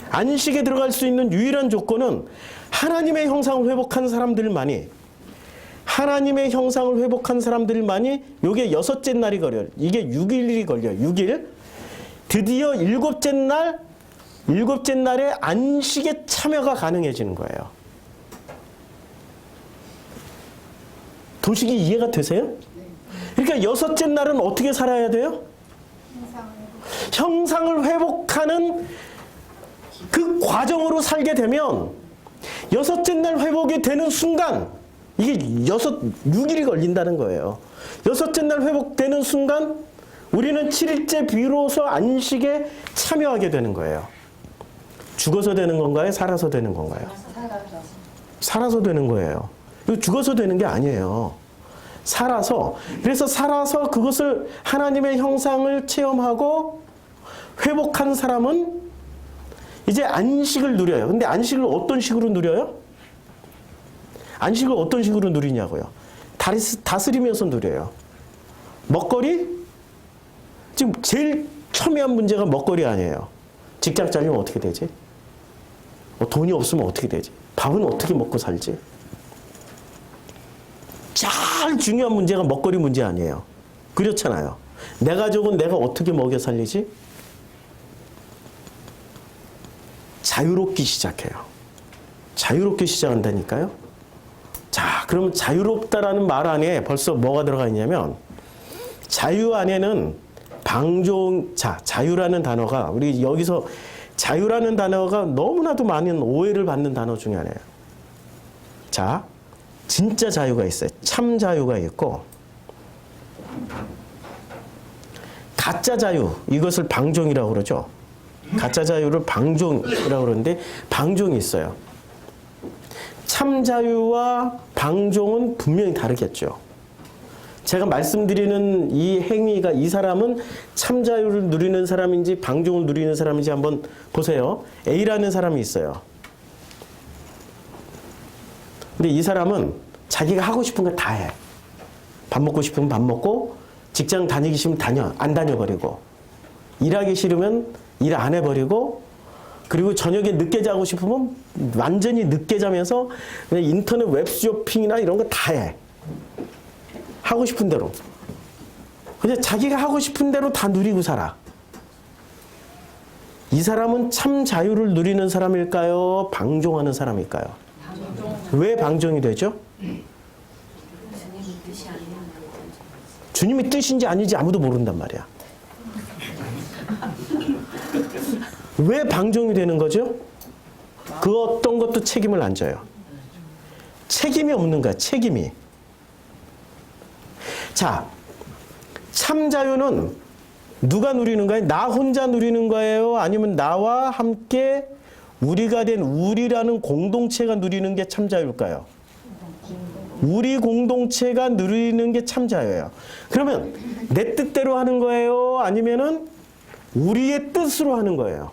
안식에 들어갈 수 있는 유일한 조건은 하나님의 형상을 회복한 사람들만이, 하나님의 형상을 회복한 사람들만이 요게 여섯째 날이 걸려요. 이게 6일이 걸려요. 6일. 드디어 일곱째 날에 안식에 참여가 가능해지는 거예요. 도식이 이해가 되세요? 그러니까 여섯째 날은 어떻게 살아야 돼요? 형상을 회복하는 그 과정으로 살게 되면 여섯째 날 회복이 되는 순간 이게 6일이 걸린다는 거예요. 여섯째 날 회복되는 순간 우리는 7일째 비로소 안식에 참여하게 되는 거예요. 죽어서 되는 건가요? 살아서 되는 건가요? 살아서 되는 거예요. 이거 죽어서 되는 게 아니에요. 살아서. 그래서 살아서 그것을 하나님의 형상을 체험하고 회복한 사람은 이제 안식을 누려요. 근데 안식을 어떤 식으로 누려요? 안식을 어떤 식으로 누리냐고요? 다스리면서 누려요. 먹거리? 지금 제일 첨예한 문제가 먹거리 아니에요. 직장 잘리면 어떻게 되지? 돈이 없으면 어떻게 되지? 밥은 어떻게 먹고 살지? 제일 중요한 문제가 먹거리 문제 아니에요. 그렇잖아요. 내 가족은 내가 어떻게 먹여 살리지? 자유롭기 시작해요. 자유롭게 시작한다니까요. 자, 그럼 자유롭다라는 말 안에 벌써 뭐가 들어가 있냐면 자유 안에는 자유라는 단어가 우리 여기서 자유라는 단어가 너무나도 많은 오해를 받는 단어 중에 하나예요. 자, 진짜 자유가 있어요. 참 자유가 있고 가짜 자유, 이것을 방종이라고 그러죠. 가짜 자유를 방종이라고 그러는데 방종이 있어요. 참 자유와 방종은 분명히 다르겠죠. 제가 말씀드리는 이 행위가 이 사람은 참 자유를 누리는 사람인지 방종을 누리는 사람인지 한번 보세요. A라는 사람이 있어요. 근데 이 사람은 자기가 하고 싶은 거 다 해. 밥 먹고 싶으면 밥 먹고 직장 다니기 싫으면 안 다녀버리고 일하기 싫으면 일 안 해버리고 그리고 저녁에 늦게 자고 싶으면 완전히 늦게 자면서 그냥 인터넷 웹쇼핑이나 이런 거 다 해. 하고 싶은 대로. 그냥 자기가 하고 싶은 대로 다 누리고 살아. 이 사람은 참 자유를 누리는 사람일까요? 방종하는 사람일까요? 왜 방종이 되죠? 주님의 뜻인지 아닌지 아무도 모른단 말이야. 왜 방종이 되는 거죠? 그 어떤 것도 책임을 안 져요. 책임이 없는 거야, 책임이. 자, 참 자유는 누가 누리는 거예요? 나 혼자 누리는 거예요? 아니면 나와 함께 우리가 된 우리라는 공동체가 누리는 게 참 자유일까요? 우리 공동체가 누리는 게 참 자유예요. 그러면 내 뜻대로 하는 거예요? 아니면은 우리의 뜻으로 하는 거예요?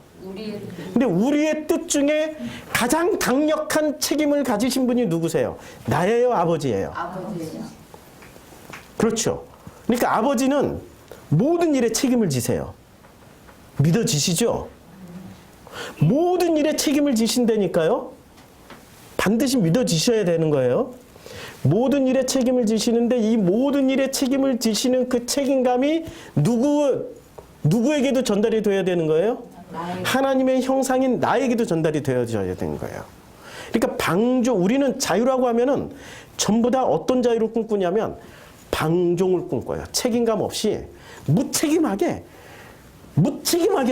근데 우리의 뜻 중에 가장 강력한 책임을 가지신 분이 누구세요? 나예요? 아버지예요? 아버지예요. 그렇죠. 그러니까 아버지는 모든 일에 책임을 지세요. 믿어지시죠? 모든 일에 책임을 지신다니까요. 반드시 믿어지셔야 되는 거예요. 모든 일에 책임을 지시는데 이 모든 일에 책임을 지시는 그 책임감이 누구에게도 전달이 돼야 되는 거예요? 하나님의 형상인 나에게도 전달이 되어져야 되는 거예요. 그러니까 방종, 우리는 자유라고 하면은 전부 다 어떤 자유를 꿈꾸냐면 방종을 꿈꿔요. 책임감 없이 무책임하게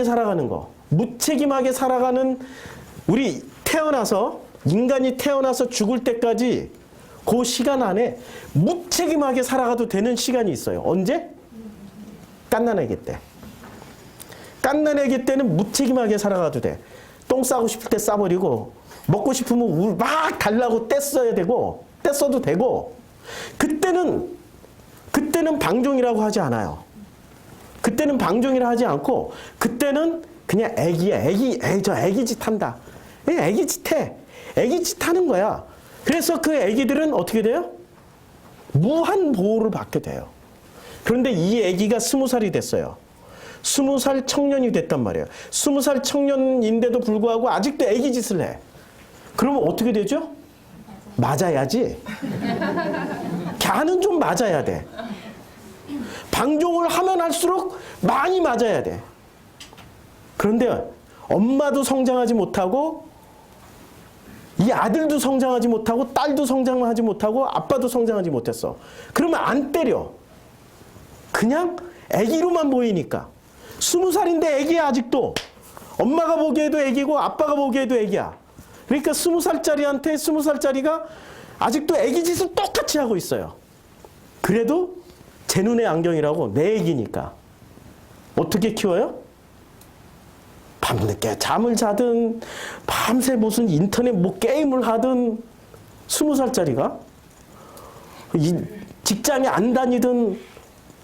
살아가는 거. 무책임하게 살아가는 우리 인간이 태어나서 죽을 때까지 그 시간 안에 무책임하게 살아가도 되는 시간이 있어요. 언제? 갓난아기 때. 갓난아기 때는 무책임하게 살아가도 돼. 똥 싸고 싶을 때 싸버리고 먹고 싶으면 막 달라고 떼써도 되고 그때는 방종이라고 하지 않아요. 그때는 방종이라 하지 않고 그때는 그냥 애기야. 저 애기짓 한다. 애기짓 해. 애기짓 하는 거야. 그래서 그 애기들은 어떻게 돼요? 무한 보호를 받게 돼요. 그런데 이 애기가 20살이 됐어요. 20살 청년이 됐단 말이에요. 20살 청년인데도 불구하고 아직도 애기짓을 해. 그러면 어떻게 되죠? 맞아야지. 걔는 좀 맞아야 돼. 방종을 하면 할수록 많이 맞아야 돼. 그런데 엄마도 성장하지 못하고 이 아들도 성장하지 못하고 딸도 성장하지 못하고 아빠도 성장하지 못했어. 그러면 안 때려. 그냥 애기로만 보이니까. 20살인데 애기야 아직도. 엄마가 보기에도 애기고 아빠가 보기에도 애기야. 그러니까 20살짜리한테 20살짜리가 아직도 애기 짓을 똑같이 하고 있어요. 그래도 제 눈의 안경이라고 내 애기니까. 어떻게 키워요? 밤늦게 잠을 자든 밤새 무슨 인터넷 뭐 게임을 하든 20살짜리가 직장에 안 다니든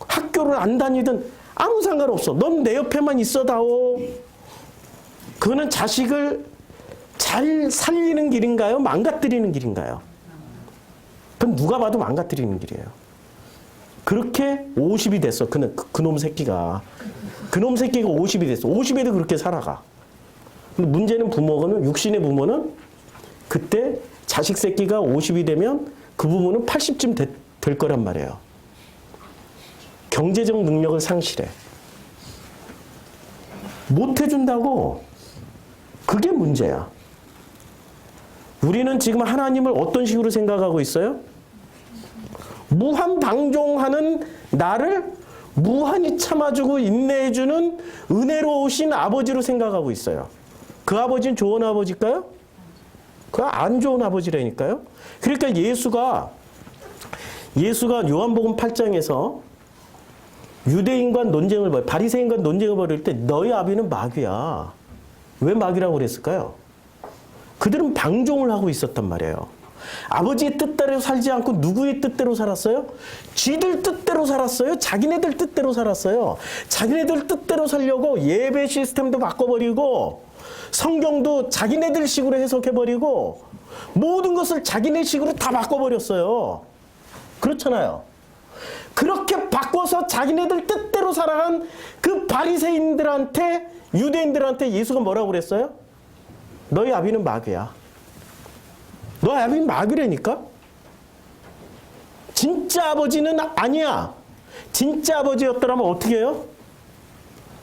학교를 안 다니든 아무 상관없어. 넌 내 옆에만 있어다오. 그거는 자식을 잘 살리는 길인가요? 망가뜨리는 길인가요? 그건 누가 봐도 망가뜨리는 길이에요. 그렇게 50이 됐어. 그놈 새끼가. 그놈 새끼가 50이 됐어. 50에도 그렇게 살아가. 근데 문제는 부모는, 육신의 부모는 그때 자식 새끼가 50이 되면 그 부모는 80쯤 될 거란 말이에요. 경제적 능력을 상실해. 못 해준다고. 그게 문제야. 우리는 지금 하나님을 어떤 식으로 생각하고 있어요? 무한 방종하는 나를 무한히 참아주고 인내해주는 은혜로우신 아버지로 생각하고 있어요. 그 아버지는 좋은 아버지일까요? 그 안 좋은 아버지라니까요. 그러니까 예수가 요한복음 8장에서 유대인과 논쟁을 바리새인과 논쟁을 벌일 때 너희 아비는 마귀야. 왜 마귀라고 그랬을까요? 그들은 방종을 하고 있었단 말이에요. 아버지의 뜻대로 살지 않고 누구의 뜻대로 살았어요? 쥐들 뜻대로 살았어요? 자기네들 뜻대로 살았어요? 자기네들 뜻대로 살려고 예배 시스템도 바꿔버리고 성경도 자기네들 식으로 해석해버리고 모든 것을 자기네 식으로 다 바꿔버렸어요. 그렇잖아요. 그렇게 바꿔서 자기네들 뜻대로 살아간 그 바리새인들한테 유대인들한테 예수가 뭐라고 그랬어요? 너희 아비는 마귀야. 너희 아비는 마귀라니까? 진짜 아버지는 아니야. 진짜 아버지였더라면 어떻게 해요?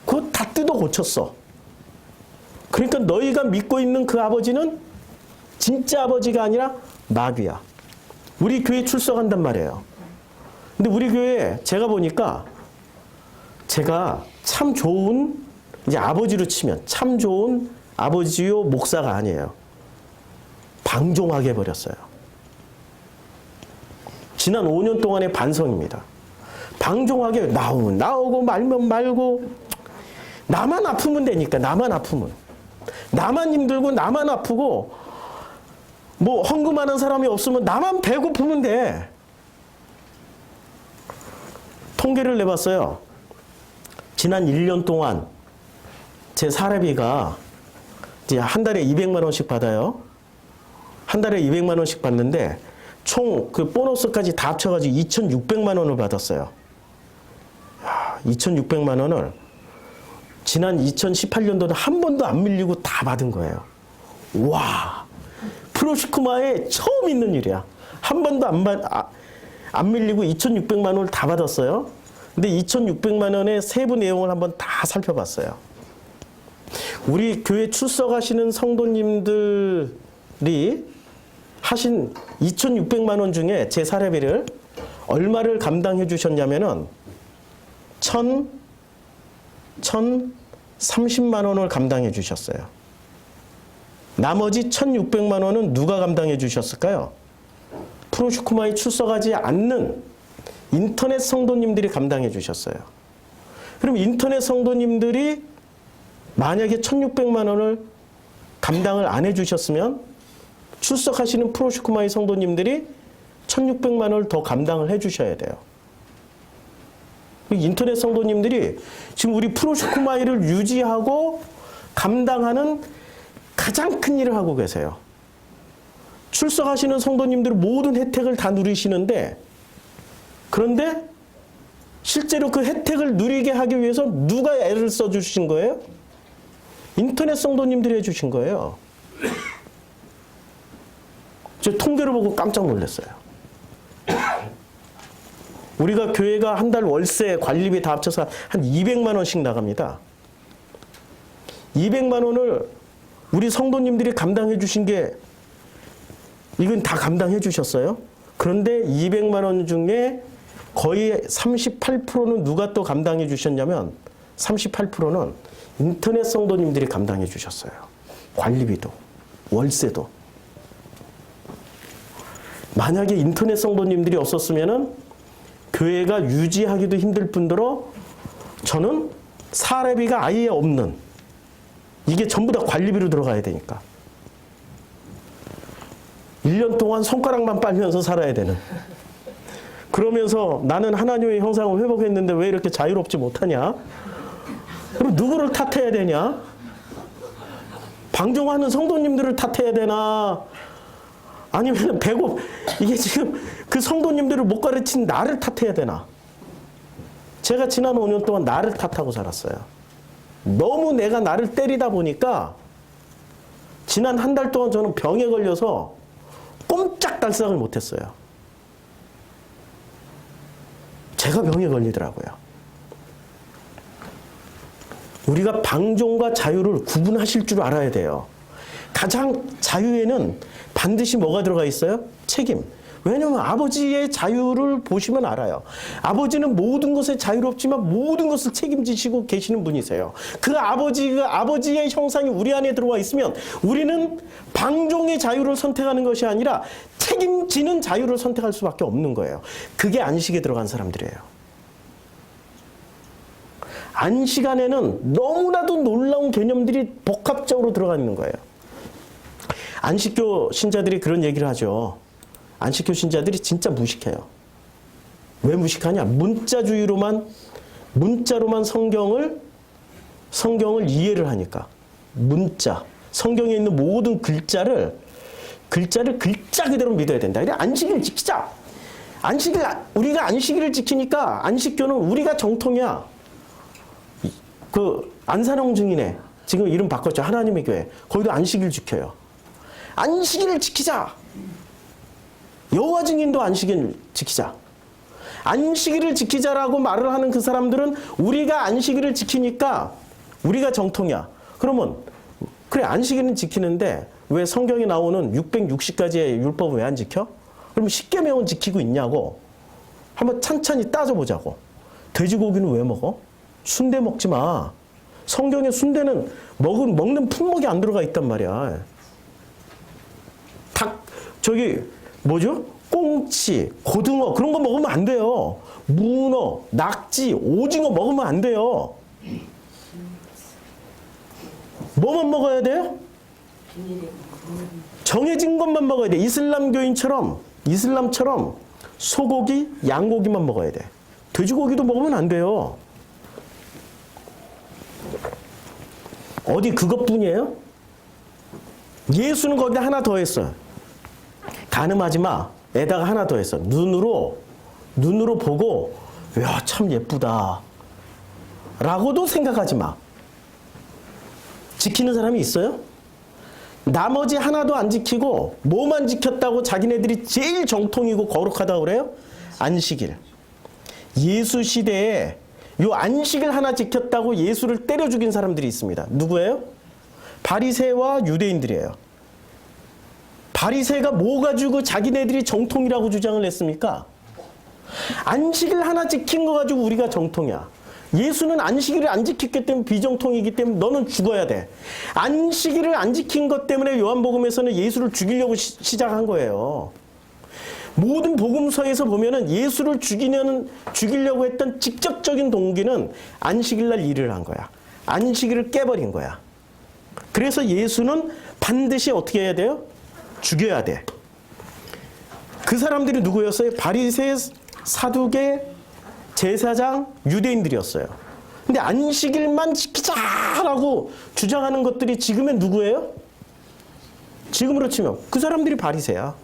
그거 다 뜯어 고쳤어. 그러니까 너희가 믿고 있는 그 아버지는 진짜 아버지가 아니라 마귀야. 우리 교회 출석한단 말이에요. 근데 우리 교회에 제가 보니까 제가 참 좋은 이제 아버지로 치면 참 좋은 아버지요 목사가 아니에요. 방종하게 해버렸어요. 지난 5년 동안의 반성입니다. 방종하게 나오면 나오고 말면 말고 나만 아프면 되니까 나만 아프면 나만 힘들고 나만 아프고 뭐 헌금하는 사람이 없으면 나만 배고프면 돼. 통계를 내봤어요. 지난 1년 동안 제 사례비가 이제 한 달에 200만 원씩 받아요. 한 달에 200만 원씩 받는데 총 그 보너스까지 다 합쳐가지고 2,600만 원을 받았어요. 2,600만 원을 지난 2018년도는 한 번도 안 밀리고 다 받은 거예요. 와, 프로시쿠마에 처음 있는 일이야. 한 번도 안 밀리고 2,600만 원을 다 받았어요. 근데 2,600만 원의 세부 내용을 한번 다 살펴봤어요. 우리 교회 출석하시는 성도님들이 하신 2,600만 원 중에 제 사례비를 얼마를 감당해 주셨냐면은 1,030만 원을 감당해 주셨어요. 나머지 1,600만 원은 누가 감당해 주셨을까요? 프로슈쿠마에 출석하지 않는 인터넷 성도님들이 감당해 주셨어요. 그럼 인터넷 성도님들이 만약에 1,600만 원을 감당을 안 해주셨으면 출석하시는 프로슈쿠마의 성도님들이 1,600만 원을 더 감당을 해주셔야 돼요. 인터넷 성도님들이 지금 우리 프로슈쿠마이를 유지하고 감당하는 가장 큰 일을 하고 계세요. 출석하시는 성도님들은 모든 혜택을 다 누리시는데 그런데 실제로 그 혜택을 누리게 하기 위해서 누가 애를 써주신 거예요? 인터넷 성도님들이 해주신 거예요. 제 통계를 보고 깜짝 놀랐어요. 우리가 교회가 한 달 월세, 관리비 다 합쳐서 한 200만 원씩 나갑니다. 200만 원을 우리 성도님들이 감당해 주신 게 이건 다 감당해 주셨어요. 그런데 200만 원 중에 거의 38%는 누가 또 감당해 주셨냐면 38%는 인터넷 성도님들이 감당해 주셨어요. 관리비도, 월세도. 만약에 인터넷 성도님들이 없었으면은 교회가 유지하기도 힘들 뿐더러 저는 사례비가 아예 없는, 이게 전부 다 관리비로 들어가야 되니까 1년 동안 손가락만 빨면서 살아야 되는, 그러면서 나는 하나님의 형상을 회복했는데 왜 이렇게 자유롭지 못하냐? 그럼 누구를 탓해야 되냐? 방종하는 성도님들을 탓해야 되나? 아니면 이게 지금 그 성도님들을 못 가르친 나를 탓해야 되나? 제가 지난 5년 동안 나를 탓하고 살았어요. 너무 내가 나를 때리다 보니까 지난 한 달 동안 저는 병에 걸려서 꼼짝달싹을 못했어요. 제가 병에 걸리더라고요. 우리가 방종과 자유를 구분하실 줄 알아야 돼요. 가장 자유에는 반드시 뭐가 들어가 있어요? 책임. 왜냐하면 아버지의 자유를 보시면 알아요. 아버지는 모든 것에 자유롭지만 모든 것을 책임지시고 계시는 분이세요. 그 아버지의 형상이 우리 안에 들어와 있으면 우리는 방종의 자유를 선택하는 것이 아니라 책임지는 자유를 선택할 수밖에 없는 거예요. 그게 안식에 들어간 사람들이에요. 안식 안에는 너무나도 놀라운 개념들이 복합적으로 들어가 있는 거예요. 안식교 신자들이 그런 얘기를 하죠. 안식교 신자들이 진짜 무식해요. 왜 무식하냐? 문자로만 성경을 이해를 하니까. 문자. 성경에 있는 모든 글자를 글자 그대로 믿어야 된다. 그래, 안식일을 지키자. 우리가 안식일을 지키니까 안식교는 우리가 정통이야. 그 안산홍 증인회 지금 이름 바꿨죠. 하나님의 교회. 거기도 안식일 지켜요. 안식일을 지키자. 여호와 증인도 안식일을 지키자. 안식일을 지키자라고 말을 하는 그 사람들은 우리가 안식일을 지키니까 우리가 정통이야. 그러면 그래, 안식일은 지키는데 왜 성경에 나오는 660가지의 율법을 왜 안 지켜? 그럼 10계명은 지키고 있냐고 한번 찬찬히 따져보자고. 돼지고기는 왜 먹어? 순대 먹지 마. 성경에 순대는 먹는 품목이 안 들어가 있단 말이야. 꽁치, 고등어 그런 거 먹으면 안 돼요. 문어, 낙지, 오징어 먹으면 안 돼요. 뭐만 먹어야 돼요? 정해진 것만 먹어야 돼. 이슬람처럼 소고기, 양고기만 먹어야 돼. 돼지고기도 먹으면 안 돼요. 어디 그것뿐이에요? 예수는 거기다 하나 더 했어요. 간음하지 마. 에다가 하나 더 했어. 눈으로 보고 야, 참 예쁘다 라고도 생각하지 마. 지키는 사람이 있어요? 나머지 하나도 안 지키고 뭐만 지켰다고 자기네들이 제일 정통이고 거룩하다고 그래요? 안식일. 예수 시대에 요 안식일 하나 지켰다고 예수를 때려 죽인 사람들이 있습니다. 누구예요? 바리새와 유대인들이에요. 바리새가 뭐 가지고 자기네들이 정통이라고 주장을 했습니까? 안식일 하나 지킨 거 가지고 우리가 정통이야. 예수는 안식일을 안 지켰기 때문에 비정통이기 때문에 너는 죽어야 돼. 안식일을 안 지킨 것 때문에 요한복음에서는 예수를 죽이려고 시작한 거예요. 모든 복음서에서 보면은 예수를 죽이려고 했던 직접적인 동기는 안식일날 일을 한 거야. 안식일을 깨버린 거야. 그래서 예수는 반드시 어떻게 해야 돼요? 죽여야 돼. 그 사람들이 누구였어요? 바리새, 사두개, 제사장, 유대인들이었어요. 근데 안식일만 지키자라고 주장하는 것들이 지금의 누구예요? 지금으로 치면 그 사람들이 바리새야.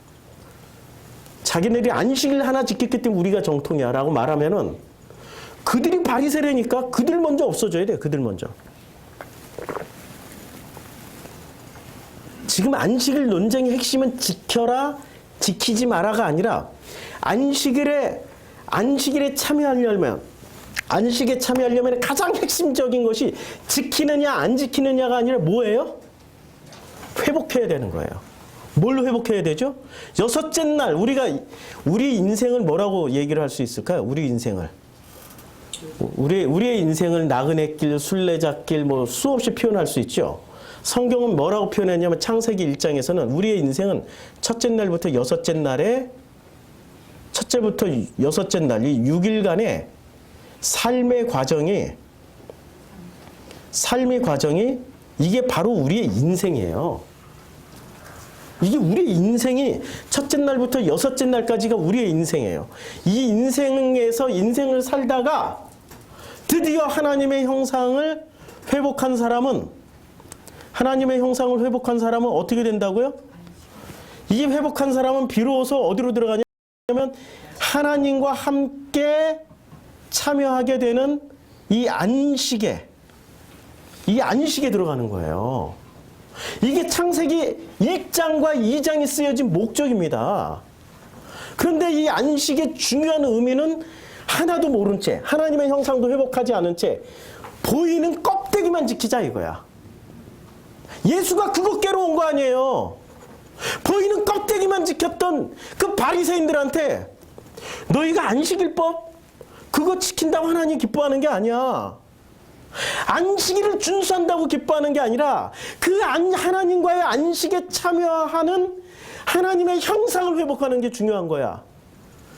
자기네들이 안식일 하나 지켰기 때문에 우리가 정통이야 라고 말하면은 그들이 바리새라니까 그들 먼저 없어져야 돼. 그들 먼저. 지금 안식일 논쟁의 핵심은 지켜라, 지키지 마라가 아니라 안식에 참여하려면 가장 핵심적인 것이 지키느냐 안 지키느냐가 아니라 뭐예요? 회복해야 되는 거예요. 뭘로 회복해야 되죠? 여섯째 날 우리 인생을 뭐라고 얘기를 할 수 있을까요? 우리 인생을 우리의 인생을 나그네길, 순례자길 뭐 수없이 표현할 수 있죠. 성경은 뭐라고 표현했냐면 창세기 1장에서는 우리의 인생은 첫째 날부터 여섯째 날에 첫째부터 여섯째 날 이 6일간의 삶의 과정이 이게 바로 우리의 인생이에요. 이게 우리의 인생이 첫째 날부터 여섯째 날까지가 우리의 인생이에요. 이 인생에서 인생을 살다가 드디어 하나님의 형상을 회복한 사람은 어떻게 된다고요? 이 회복한 사람은 비로소 어디로 들어가냐면 하나님과 함께 참여하게 되는 이 안식에 들어가는 거예요. 이게 창세기 1장과 2장이 쓰여진 목적입니다. 그런데 이 안식의 중요한 의미는 하나도 모른 채, 하나님의 형상도 회복하지 않은 채 보이는 껍데기만 지키자 이거야. 예수가 그거 깨러 온 거 아니에요. 보이는 껍데기만 지켰던 그 바리새인들한테 너희가 안식일법 그거 지킨다고 하나님 기뻐하는 게 아니야. 안식일을 준수한다고 기뻐하는 게 아니라 그 하나님과의 안식에 참여하는 하나님의 형상을 회복하는 게 중요한 거야.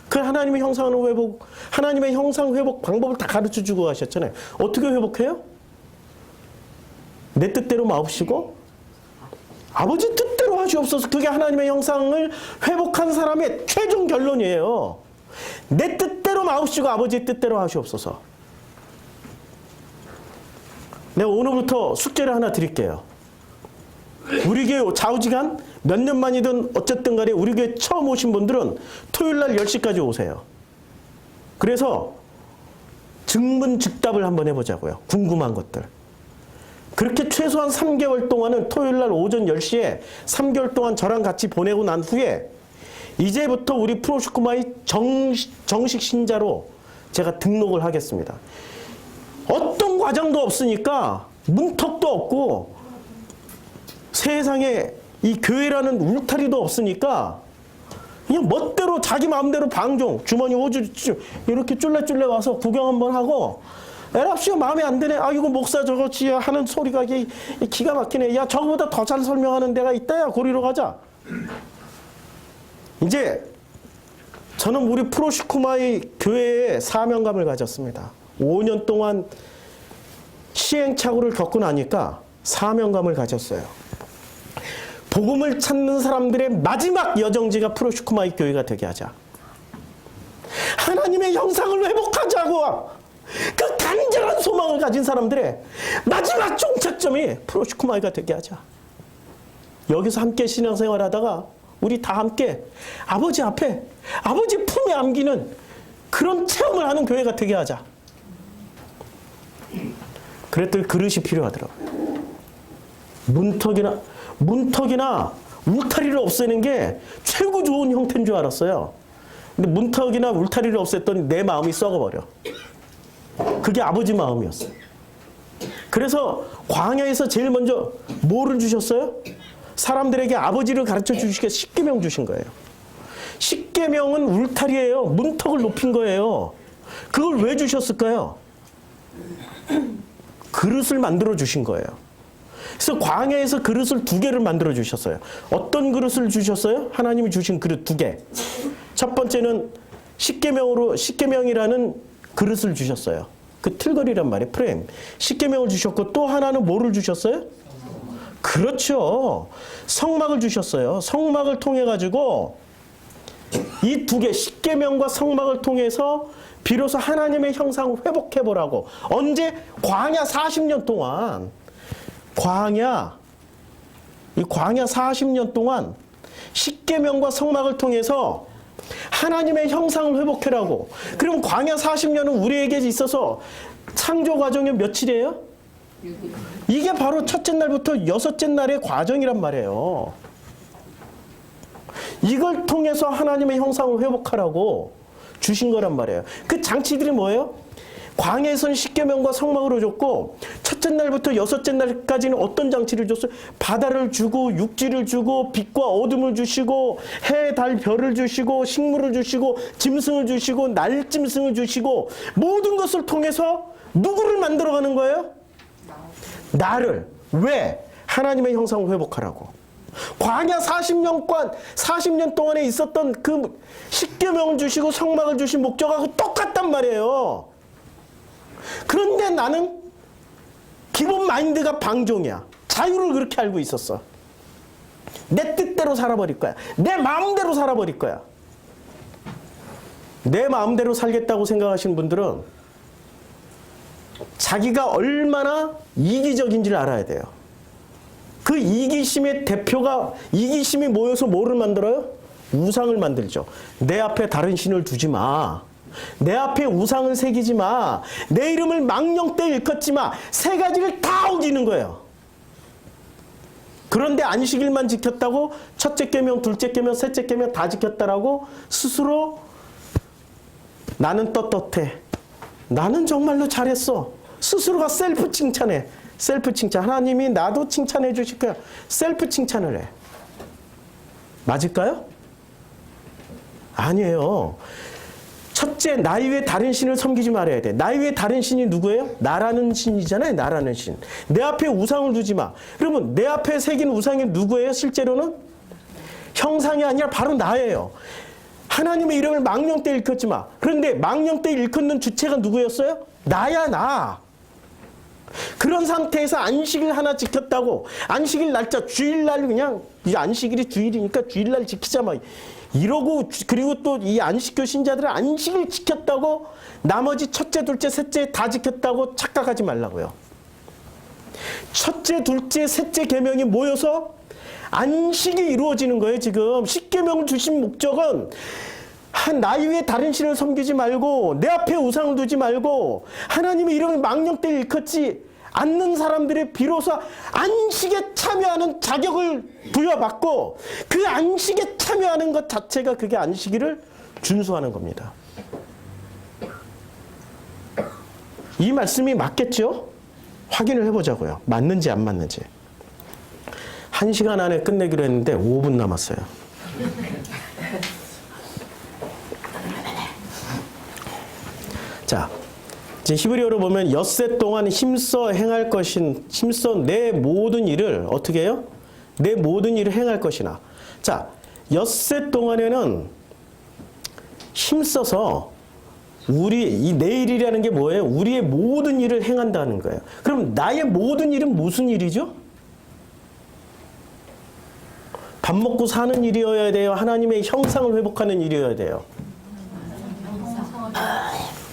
그 하나님의 형상 회복 방법을 다 가르쳐 주고 가셨잖아요. 어떻게 회복해요? 내 뜻대로 마옵시고 아버지 뜻대로 하시옵소서. 그게 하나님의 형상을 회복한 사람의 최종 결론이에요. 내 뜻대로 마옵시고 아버지 뜻대로 하시옵소서. 내가 오늘부터 숙제를 하나 드릴게요. 우리 교회 좌우지간 몇 년 만이든 어쨌든 간에 우리 교회 처음 오신 분들은 토요일 날 10시까지 오세요. 그래서 증문즉답을 한번 해보자고요. 궁금한 것들. 그렇게 최소한 3개월 동안은 토요일 날 오전 10시에 3개월 동안 저랑 같이 보내고 난 후에 이제부터 우리 프로슈크마의 정식 신자로 제가 등록을 하겠습니다. 어떤 과정도 없으니까 문턱도 없고 세상에 이 교회라는 울타리도 없으니까 그냥 멋대로 자기 마음대로 방종 주머니 호주 이렇게 쫄래쫄래 와서 구경 한번 하고 에랍시가 마음에 안 드네. 아 이거 목사 저거지 하는 소리가 기가 막히네. 야 저거보다 더 잘 설명하는 데가 있다. 야 고리로 가자. 이제 저는 우리 프로시쿠마의 교회에 사명감을 가졌습니다. 5년 동안 시행착오를 겪고 나니까 사명감을 가졌어요. 복음을 찾는 사람들의 마지막 여정지가 프로시쿠마의 교회가 되게 하자. 하나님의 형상을 회복하자고 그 간절한 소망을 가진 사람들의 마지막 종착점이 프로시쿠마이가 되게 하자. 여기서 함께 신앙생활 하다가 우리 다 함께 아버지 앞에 아버지 품에 안기는 그런 체험을 하는 교회가 되게 하자. 그랬더니 그릇이 필요하더라고요. 문턱이나 울타리를 없애는 게 최고 좋은 형태인 줄 알았어요. 근데 문턱이나 울타리를 없앴더니 내 마음이 썩어버려. 그게 아버지 마음이었어요. 그래서 광야에서 제일 먼저 뭐를 주셨어요? 사람들에게 아버지를 가르쳐 주시게 십계명 주신 거예요. 십계명은 울타리예요. 문턱을 높인 거예요. 그걸 왜 주셨을까요? 그릇을 만들어 주신 거예요. 그래서 광야에서 그릇을 2개를 만들어 주셨어요. 어떤 그릇을 주셨어요? 하나님이 주신 그릇 2개. 첫 번째는 십계명이라는 그릇을 주셨어요. 그 틀거리란 말이에요. 프레임. 십계명을 주셨고 또 하나는 뭐를 주셨어요? 그렇죠. 성막을 주셨어요. 성막을 통해 가지고 이 2개 십계명과 성막을 통해서 비로소 하나님의 형상을 회복해 보라고. 언제? 광야 40년 동안. 광야 40년 동안 십계명과 성막을 통해서 하나님의 형상을 회복해라고. 그럼 광야 40년은 우리에게 있어서 창조 과정이 며칠이에요? 이게 바로 첫째 날부터 여섯째 날의 과정이란 말이에요. 이걸 통해서 하나님의 형상을 회복하라고 주신 거란 말이에요. 그 장치들이 뭐예요? 광야에서는 십계명과 성막으로 줬고 첫째 날부터 여섯째 날까지는 어떤 장치를 줬어요? 바다를 주고 육지를 주고 빛과 어둠을 주시고 해, 달, 별을 주시고 식물을 주시고 짐승을 주시고 날짐승을 주시고 모든 것을 통해서 누구를 만들어가는 거예요? 나를. 왜? 하나님의 형상을 회복하라고. 광야 40년 동안에 있었던 그 십계명을 주시고 성막을 주신 목적하고 똑같단 말이에요. 그런데 나는 기본 마인드가 방종이야. 자유를 그렇게 알고 있었어. 내 뜻대로 살아버릴 거야. 내 마음대로 살아버릴 거야. 내 마음대로 살겠다고 생각하시는 분들은 자기가 얼마나 이기적인지를 알아야 돼요. 그 이기심의 대표가, 이기심이 모여서 뭐를 만들어요? 우상을 만들죠. 내 앞에 다른 신을 두지 마. 내 앞에 우상을 새기지 마. 내 이름을 망령되이 일컫지 마. 세 가지를 다 어기는 거예요. 그런데 안식일만 지켰다고 첫째 계명, 둘째 계명, 셋째 계명 다 지켰다라고 스스로 나는 떳떳해. 나는 정말로 잘했어. 스스로가 셀프 칭찬해. 셀프 칭찬. 하나님이 나도 칭찬해 주실 거야. 셀프 칭찬을 해. 맞을까요? 아니에요. 첫째, 나 이외에 다른 신을 섬기지 말아야 돼. 나 이외에 다른 신이 누구예요? 나라는 신이잖아요. 나라는 신. 내 앞에 우상을 두지 마. 그러면 내 앞에 새긴 우상이 누구예요? 실제로는? 형상이 아니라 바로 나예요. 하나님의 이름을 망령때 일컫지 마. 그런데 망령때 일컫는 주체가 누구였어요? 나야, 나. 그런 상태에서 안식일 하나 지켰다고, 안식일 날짜 주일날 그냥 이 안식일이 주일이니까 주일날 지키자 막 이러고, 그리고 또 이 안식교 신자들은 안식일 지켰다고 나머지 첫째, 둘째, 셋째 다 지켰다고 착각하지 말라고요. 첫째, 둘째, 셋째 계명이 모여서 안식이 이루어지는 거예요. 지금 십계명을 주신 목적은 나 이외에 다른 신을 섬기지 말고 내 앞에 우상을 두지 말고 하나님의 이름을 망령때 일컫지 않는 사람들의 비로소 안식에 참여하는 자격을 부여받고 그 안식에 참여하는 것 자체가 그게 안식일을 준수하는 겁니다. 이 말씀이 맞겠죠? 확인을 해보자고요. 맞는지 안 맞는지. 1시간 안에 끝내기로 했는데 5분 남았어요. 자, 이제 히브리어로 보면 엿새 동안 힘써 행할 것인, 힘써 내 모든 일을 어떻게 해요? 내 모든 일을 행할 것이나. 자, 엿새 동안에는 힘써서 이 내일이라는 게 뭐예요? 우리의 모든 일을 행한다는 거예요. 그럼 나의 모든 일은 무슨 일이죠? 밥 먹고 사는 일이어야 돼요? 하나님의 형상을 회복하는 일이어야 돼요?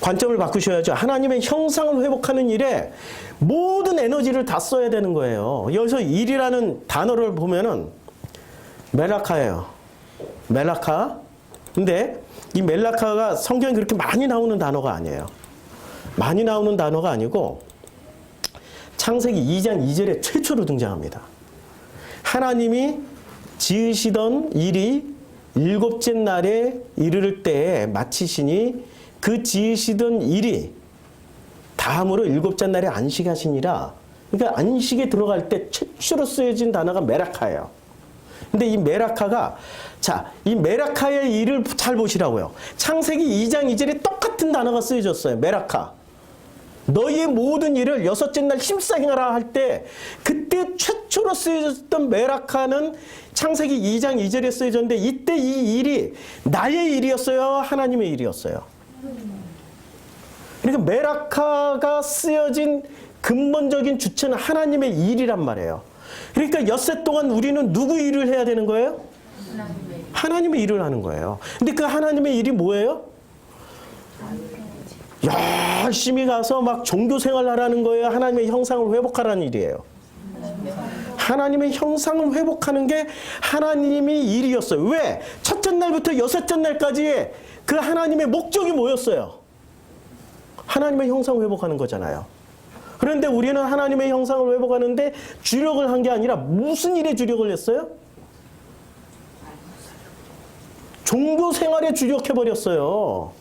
관점을 바꾸셔야죠. 하나님의 형상을 회복하는 일에 모든 에너지를 다 써야 되는 거예요. 여기서 일이라는 단어를 보면은 멜라카예요. 멜라카. 근데 이 멜라카가 성경에 그렇게 많이 나오는 단어가 아니에요. 많이 나오는 단어가 아니고 창세기 2장 2절에 최초로 등장합니다. 하나님이 지으시던 일이 일곱째 날에 이르를 때에 마치시니 그 지으시던 일이 다음으로 일곱째 날에 안식하시니라. 그러니까 안식에 들어갈 때 최초로 쓰여진 단어가 메라카예요. 근데 이 메라카가, 자, 이 메라카의 일을 잘 보시라고요. 창세기 2장 2절에 똑같은 단어가 쓰여졌어요. 메라카. 너희의 모든 일을 여섯째 날 힘써 행하라 할 때 그때 최초로 쓰여졌던 메라카는 창세기 2장 2절에 쓰여졌는데 이때 이 일이 나의 일이었어요? 하나님의 일이었어요? 그러니까 메라카가 쓰여진 근본적인 주체는 하나님의 일이란 말이에요. 그러니까 엿새 동안 우리는 누구 일을 해야 되는 거예요? 하나님의 일을 하는 거예요. 근데 그 하나님의 일이 뭐예요? 열심히 가서 막 종교 생활을 하라는 거예요? 하나님의 형상을 회복하라는 일이에요? 하나님의 형상을 회복하는 게 하나님의 일이었어요. 왜? 첫째 날부터 여섯째 날까지 그 하나님의 목적이 뭐였어요? 하나님의 형상을 회복하는 거잖아요. 그런데 우리는 하나님의 형상을 회복하는데 주력을 한 게 아니라 무슨 일에 주력을 했어요? 종교 생활에 주력해버렸어요.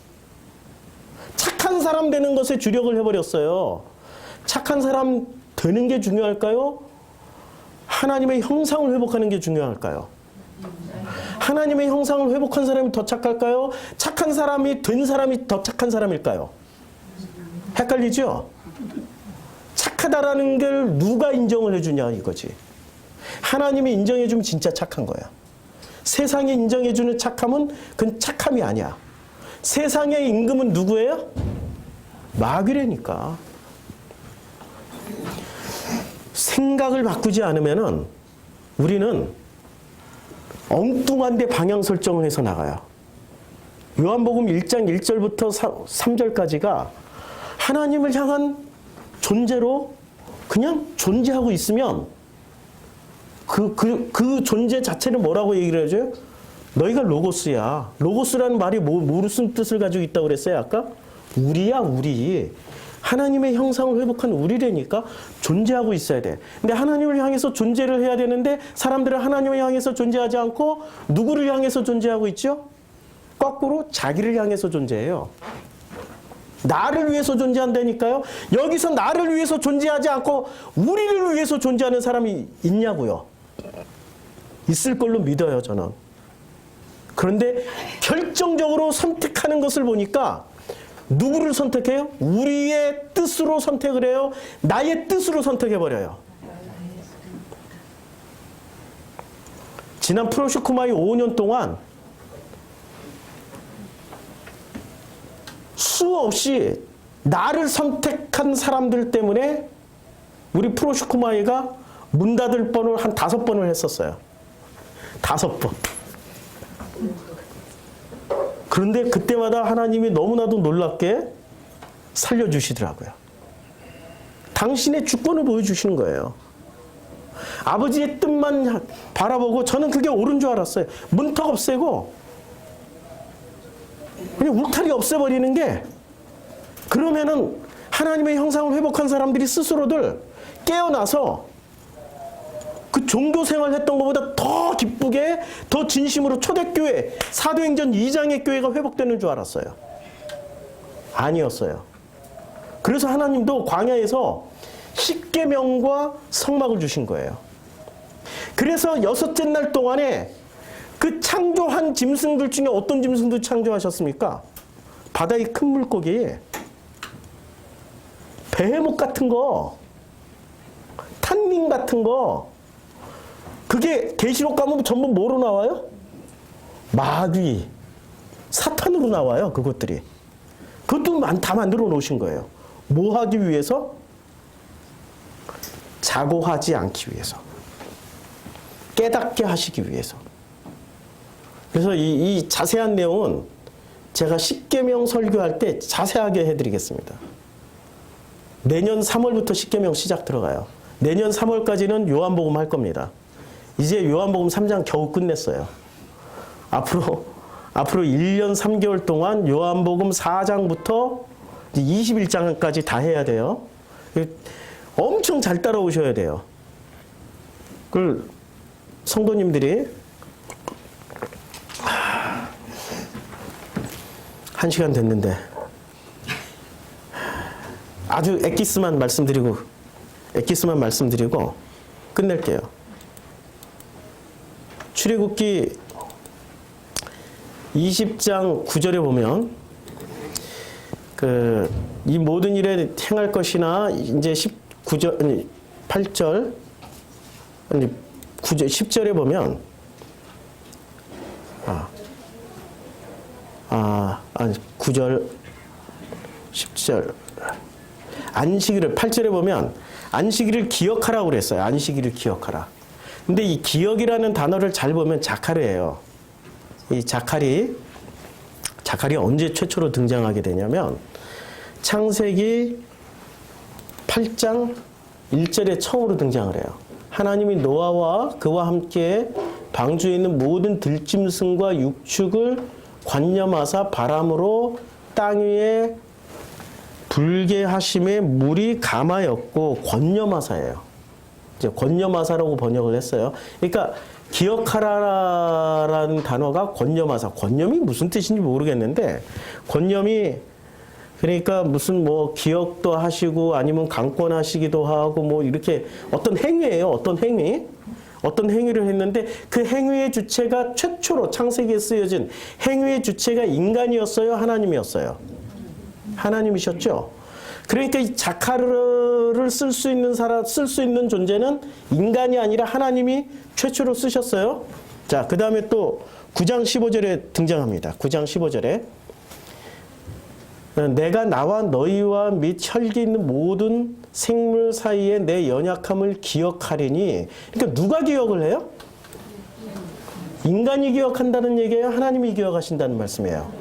착한 사람 되는 것에 주력을 해버렸어요. 착한 사람 되는 게 중요할까요? 하나님의 형상을 회복하는 게 중요할까요? 하나님의 형상을 회복한 사람이 더 착할까요? 착한 사람이 된 사람이 더 착한 사람일까요? 헷갈리죠? 착하다라는 걸 누가 인정을 해주냐 이거지. 하나님이 인정해주면 진짜 착한 거야. 세상이 인정해주는 착함은 그건 착함이 아니야. 세상의 임금은 누구예요? 마귀라니까. 생각을 바꾸지 않으면은 우리는 엉뚱한데 방향 설정을 해서 나가요. 요한복음 1장 1절부터 3절까지가 하나님을 향한 존재로 그냥 존재하고 있으면 그 존재 자체는 뭐라고 얘기를 해줘요? 너희가 로고스야. 로고스라는 말이 무슨 뜻을 가지고 있다고 그랬어요, 아까? 우리야, 우리. 하나님의 형상을 회복한 우리라니까 존재하고 있어야 돼. 근데 하나님을 향해서 존재를 해야 되는데 사람들은 하나님을 향해서 존재하지 않고 누구를 향해서 존재하고 있죠? 거꾸로 자기를 향해서 존재해요. 나를 위해서 존재한다니까요. 여기서 나를 위해서 존재하지 않고 우리를 위해서 존재하는 사람이 있냐고요. 있을 걸로 믿어요, 저는. 그런데 결정적으로 선택하는 것을 보니까 누구를 선택해요? 우리의 뜻으로 선택을 해요? 나의 뜻으로 선택해버려요. 지난 프로슈크마이 5년 동안 수없이 나를 선택한 사람들 때문에 우리 프로슈크마이가 문 닫을 뻔을 한 5번을 했었어요. 5번. 그런데 그때마다 하나님이 너무나도 놀랍게 살려주시더라고요. 당신의 주권을 보여주시는 거예요. 아버지의 뜻만 바라보고 저는 그게 옳은 줄 알았어요. 문턱 없애고 그냥 울타리 없애버리는 게, 그러면은 하나님의 형상을 회복한 사람들이 스스로들 깨어나서 그 종교 생활 했던 것보다 더 기쁘게 더 진심으로 초대교회 사도행전 2장의 교회가 회복되는 줄 알았어요. 아니었어요. 그래서 하나님도 광야에서 십계명과 성막을 주신 거예요. 그래서 6째 날 동안에 그 창조한 짐승들 중에 어떤 짐승들 창조하셨습니까? 바다의 큰 물고기, 베헤목 같은 거, 탄닝 같은 거, 그게 계시록 가면 전부 뭐로 나와요? 마귀, 사탄으로 나와요. 그것들이. 그것도 다 만들어 놓으신 거예요. 뭐 하기 위해서? 자고하지 않기 위해서. 깨닫게 하시기 위해서. 그래서 이 자세한 내용은 제가 십계명 설교할 때 자세하게 해드리겠습니다. 내년 3월부터 십계명 시작 들어가요. 내년 3월까지는 요한복음 할 겁니다. 이제 요한복음 3장 겨우 끝냈어요. 앞으로 1년 3개월 동안 요한복음 4장부터 21장까지 다 해야 돼요. 엄청 잘 따라오셔야 돼요. 그걸 성도님들이 1시간 됐는데 아주 엑기스만 말씀드리고 끝낼게요. 출애굽기 20장 9절에 보면 이 모든 일에 행할 것이나 이제 8절 10절에 보면 9절 10절 안식일을 8절에 보면 안식일을 기억하라고 그랬어요. 안식일을 기억하라. 근데 이 기억이라는 단어를 잘 보면 자카르예요. 이 자칼이 언제 최초로 등장하게 되냐면 창세기 8장 1절에 처음으로 등장을 해요. 하나님이 노아와 그와 함께 방주에 있는 모든 들짐승과 육축을 관념하사 바람으로 땅 위에 불게 하심에 물이 감하였고 권념하사예요. 이제 권념하사라고 번역을 했어요. 그러니까 기억하라라는 단어가 권념하사. 권념이 무슨 뜻인지 모르겠는데 권념이 그러니까 무슨 뭐 기억도 하시고 아니면 강권하시기도 하고 뭐 이렇게 어떤 행위예요. 어떤 행위. 어떤 행위를 했는데 그 행위의 주체가 최초로 창세기에 쓰여진 행위의 주체가 인간이었어요? 하나님이었어요? 하나님이셨죠? 그러니까 이 자카르를 쓸 수 있는 사람, 쓸 수 있는 존재는 인간이 아니라 하나님이 최초로 쓰셨어요. 자, 그 다음에 또 9장 15절에 등장합니다. 9장 15절에 내가 나와 너희와 및 혈기 있는 모든 생물 사이에 내 연약함을 기억하리니. 그러니까 누가 기억을 해요? 인간이 기억한다는 얘기예요? 하나님이 기억하신다는 말씀이에요?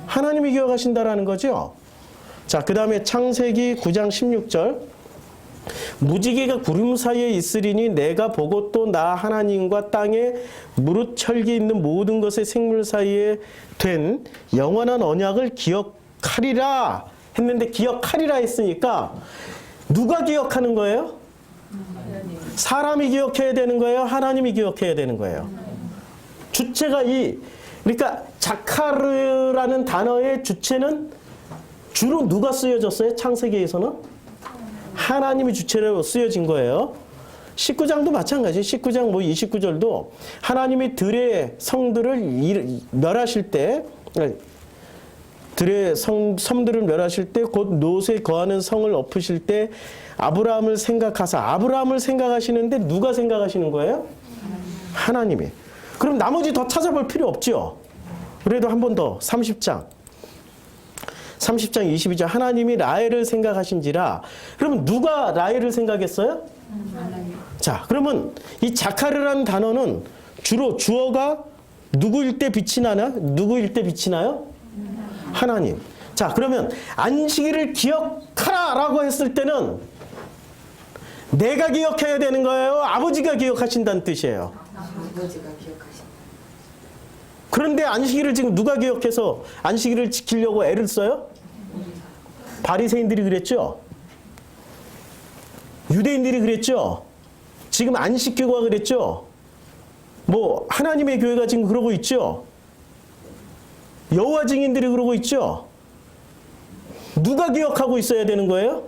하나님이 기억하신다라는 거죠. 자, 그 다음에 창세기 9장 16절 무지개가 구름 사이에 있으리니 내가 보고 또 나 하나님과 땅에 무릇 혈기 있는 모든 것의 생물 사이에 된 영원한 언약을 기억하리라 했는데 기억하리라 했으니까 누가 기억하는 거예요? 사람이 기억해야 되는 거예요? 하나님이 기억해야 되는 거예요? 주체가 그러니까 자카르라는 단어의 주체는 주로 누가 쓰여졌어요? 창세기에서는? 하나님이 주체로 쓰여진 거예요. 19장도 마찬가지. 19장 뭐 29절도 하나님이 들의 성들을 멸하실 때 들의 섬들을 멸하실 때 곧 롯에 거하는 성을 엎으실 때 아브라함을 생각하시는데 누가 생각하시는 거예요? 하나님이. 그럼 나머지 더 찾아볼 필요 없죠. 그래도 한 번 더 30장 22절 하나님이 라헬을 생각하신지라. 그러면 누가 라헬을 생각했어요? 자, 그러면 이 자카르라는 단어는 주로 주어가 누구일 때 빛이 나요? 하나님. 자, 그러면 안식일을 기억하라라고 했을 때는 내가 기억해야 되는 거예요? 아버지가 기억하신다는 뜻이에요? 아버지가 기억하신다. 그런데 안식일을 지금 누가 기억해서 안식일을 지키려고 애를 써요? 바리새인들이 그랬죠? 유대인들이 그랬죠? 지금 안식교가 그랬죠? 뭐 하나님의 교회가 지금 그러고 있죠? 여호와 증인들이 그러고 있죠? 누가 기억하고 있어야 되는 거예요?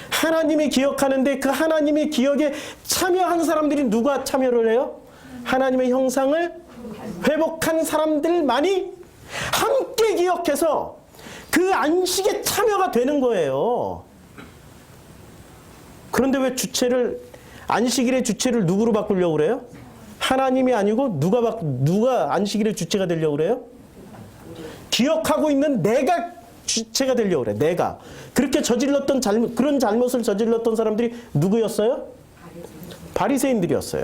하나님이 기억하는데 그 하나님의 기억에 참여한 사람들이 누가 참여를 해요? 하나님의 형상을 회복한 사람들만이 함께 기억해서 그 안식에 참여가 되는 거예요. 그런데 왜 안식일의 주체를 누구로 바꾸려고 그래요? 하나님이 아니고 누가 안식일의 주체가 되려고 그래요? 기억하고 있는 내가 주체가 되려고 그래. 내가. 그렇게 그런 잘못을 저질렀던 사람들이 누구였어요? 바리새인들이었어요.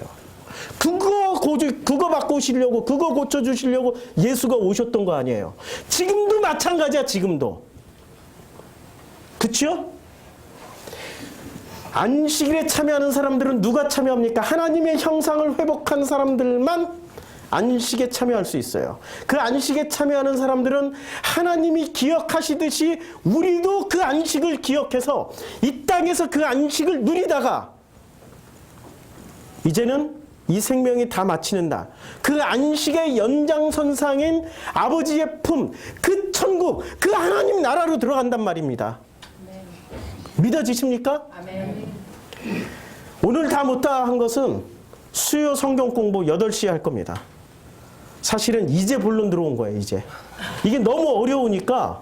그거 바꾸시려고, 그거 고쳐주시려고 예수가 오셨던 거 아니에요. 지금도 마찬가지야, 지금도. 그쵸? 안식일에 참여하는 사람들은 누가 참여합니까? 하나님의 형상을 회복한 사람들만 안식에 참여할 수 있어요. 그 안식에 참여하는 사람들은 하나님이 기억하시듯이 우리도 그 안식을 기억해서 이 땅에서 그 안식을 누리다가 이제는 이 생명이 다 마치는 날, 그 안식의 연장선상인 아버지의 품, 그 천국, 그 하나님 나라로 들어간단 말입니다. 믿어지십니까? 아멘. 오늘 다 못다 한 것은 수요 성경 공부 8시에 할 겁니다. 사실은 이제 본론 들어온 거예요, 이제. 이게 너무 어려우니까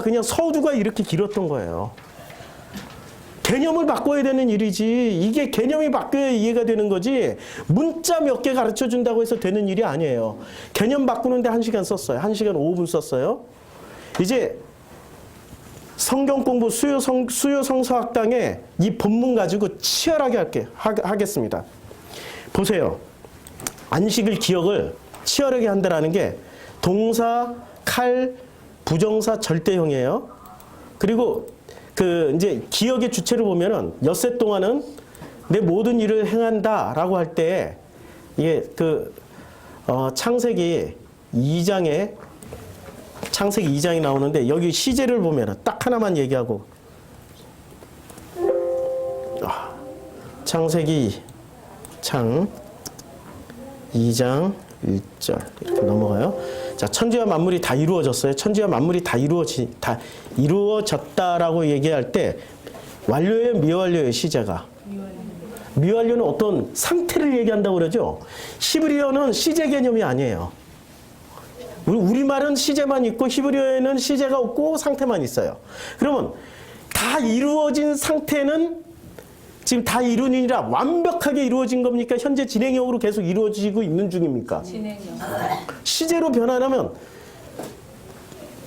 그냥 서두가 이렇게 길었던 거예요. 개념을 바꿔야 되는 일이지, 이게 개념이 바뀌어야 이해가 되는 거지, 문자 몇 개 가르쳐 준다고 해서 되는 일이 아니에요. 개념 바꾸는데 1시간 썼어요. 1시간 5분 썼어요. 이제 성경 공부 수요 성서학당에 이 본문 가지고 치열하게 하겠습니다. 보세요. 안식일 기억을 치열하게 한다라는 게 동사, 칼, 부정사 절대형이에요. 그리고 이제 기억의 주체를 보면은 엿새 동안은 내 모든 일을 행한다라고 할 때 이게 창세기 2장이 나오는데 여기 시제를 보면은 딱 하나만 얘기하고 창세기 2장 1절 이렇게 넘어가요. 자, 천지와 만물이 다 이루어졌어요. 천지와 만물이 다 이루어졌다라고 얘기할 때 완료예요, 미완료예요, 시제가? 미완료는 어떤 상태를 얘기한다고 그러죠. 히브리어는 시제 개념이 아니에요. 우리말은 시제만 있고 히브리어에는 시제가 없고 상태만 있어요. 그러면 다 이루어진 상태는 지금 다 이루니라 완벽하게 이루어진 겁니까? 현재 진행형으로 계속 이루어지고 있는 중입니까? 진행형. 시제로 변환하면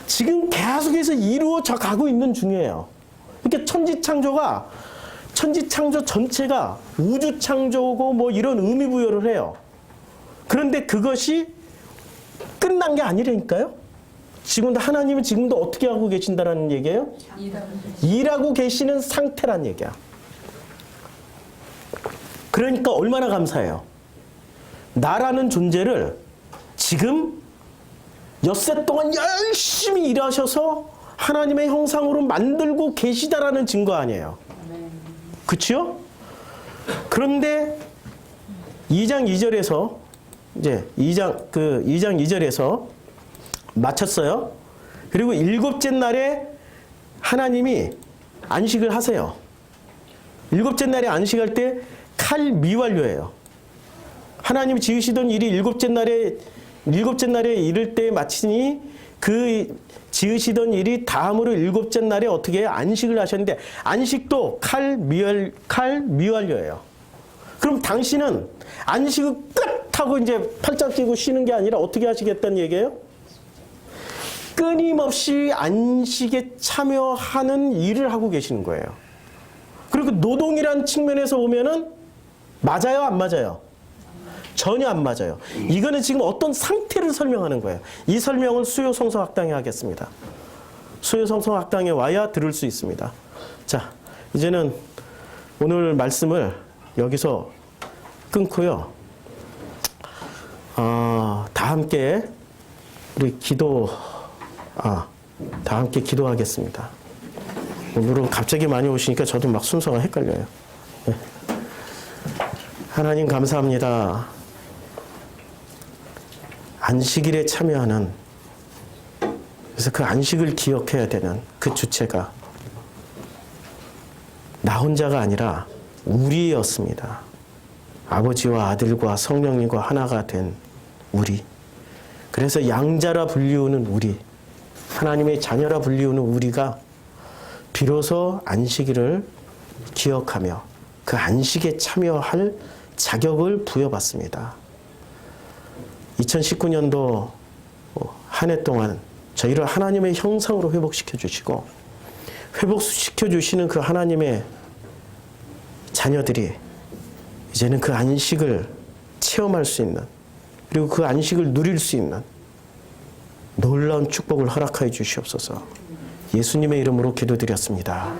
지금 계속해서 이루어져 가고 있는 중이에요. 그러니까 천지창조 전체가 우주창조고 뭐 이런 의미 부여를 해요. 그런데 그것이 끝난 게 아니라니까요. 지금도 하나님은 지금도 어떻게 하고 계신다라는 얘기예요? 일하고 계시는 상태란 얘기야. 그러니까 얼마나 감사해요. 나라는 존재를 지금 엿새 동안 열심히 일하셔서 하나님의 형상으로 만들고 계시다라는 증거 아니에요. 그렇죠? 그런데 2장 2절에서 이제 2장 2절에서 마쳤어요. 그리고 일곱째 날에 하나님이 안식을 하세요. 일곱째 날에 안식할 때 칼 미완료예요. 하나님이 지으시던 일이 일곱째 날에 이를 때 마치니 그 지으시던 일이 다음으로 일곱째 날에 어떻게 해요? 안식을 하셨는데 안식도 칼 미완료예요. 그럼 당신은 안식을 끝 하고 이제 팔짱 끼고 쉬는 게 아니라 어떻게 하시겠다는 얘기예요? 끊임없이 안식에 참여하는 일을 하고 계시는 거예요. 그리고 노동이란 측면에서 보면은 맞아요, 안 맞아요? 전혀 안 맞아요. 이거는 지금 어떤 상태를 설명하는 거예요. 이 설명을 수요성서학당에 하겠습니다. 수요성서학당에 와야 들을 수 있습니다. 자, 이제는 오늘 말씀을 여기서 끊고요. 다 함께 우리 다 함께 기도하겠습니다. 오늘은 갑자기 많이 오시니까 저도 막 순서가 헷갈려요. 네. 하나님 감사합니다. 안식일에 참여하는, 그래서 그 안식을 기억해야 되는 그 주체가 나 혼자가 아니라 우리였습니다. 아버지와 아들과 성령님과 하나가 된 우리. 그래서 양자라 불리우는 우리, 하나님의 자녀라 불리우는 우리가 비로소 안식일을 기억하며 그 안식에 참여할 자격을 부여받습니다. 2019년도 한 해 동안 저희를 하나님의 형상으로 회복시켜 주시고 회복시켜 주시는 그 하나님의 자녀들이 이제는 그 안식을 체험할 수 있는, 그리고 그 안식을 누릴 수 있는 놀라운 축복을 허락하여 주시옵소서. 예수님의 이름으로 기도드렸습니다.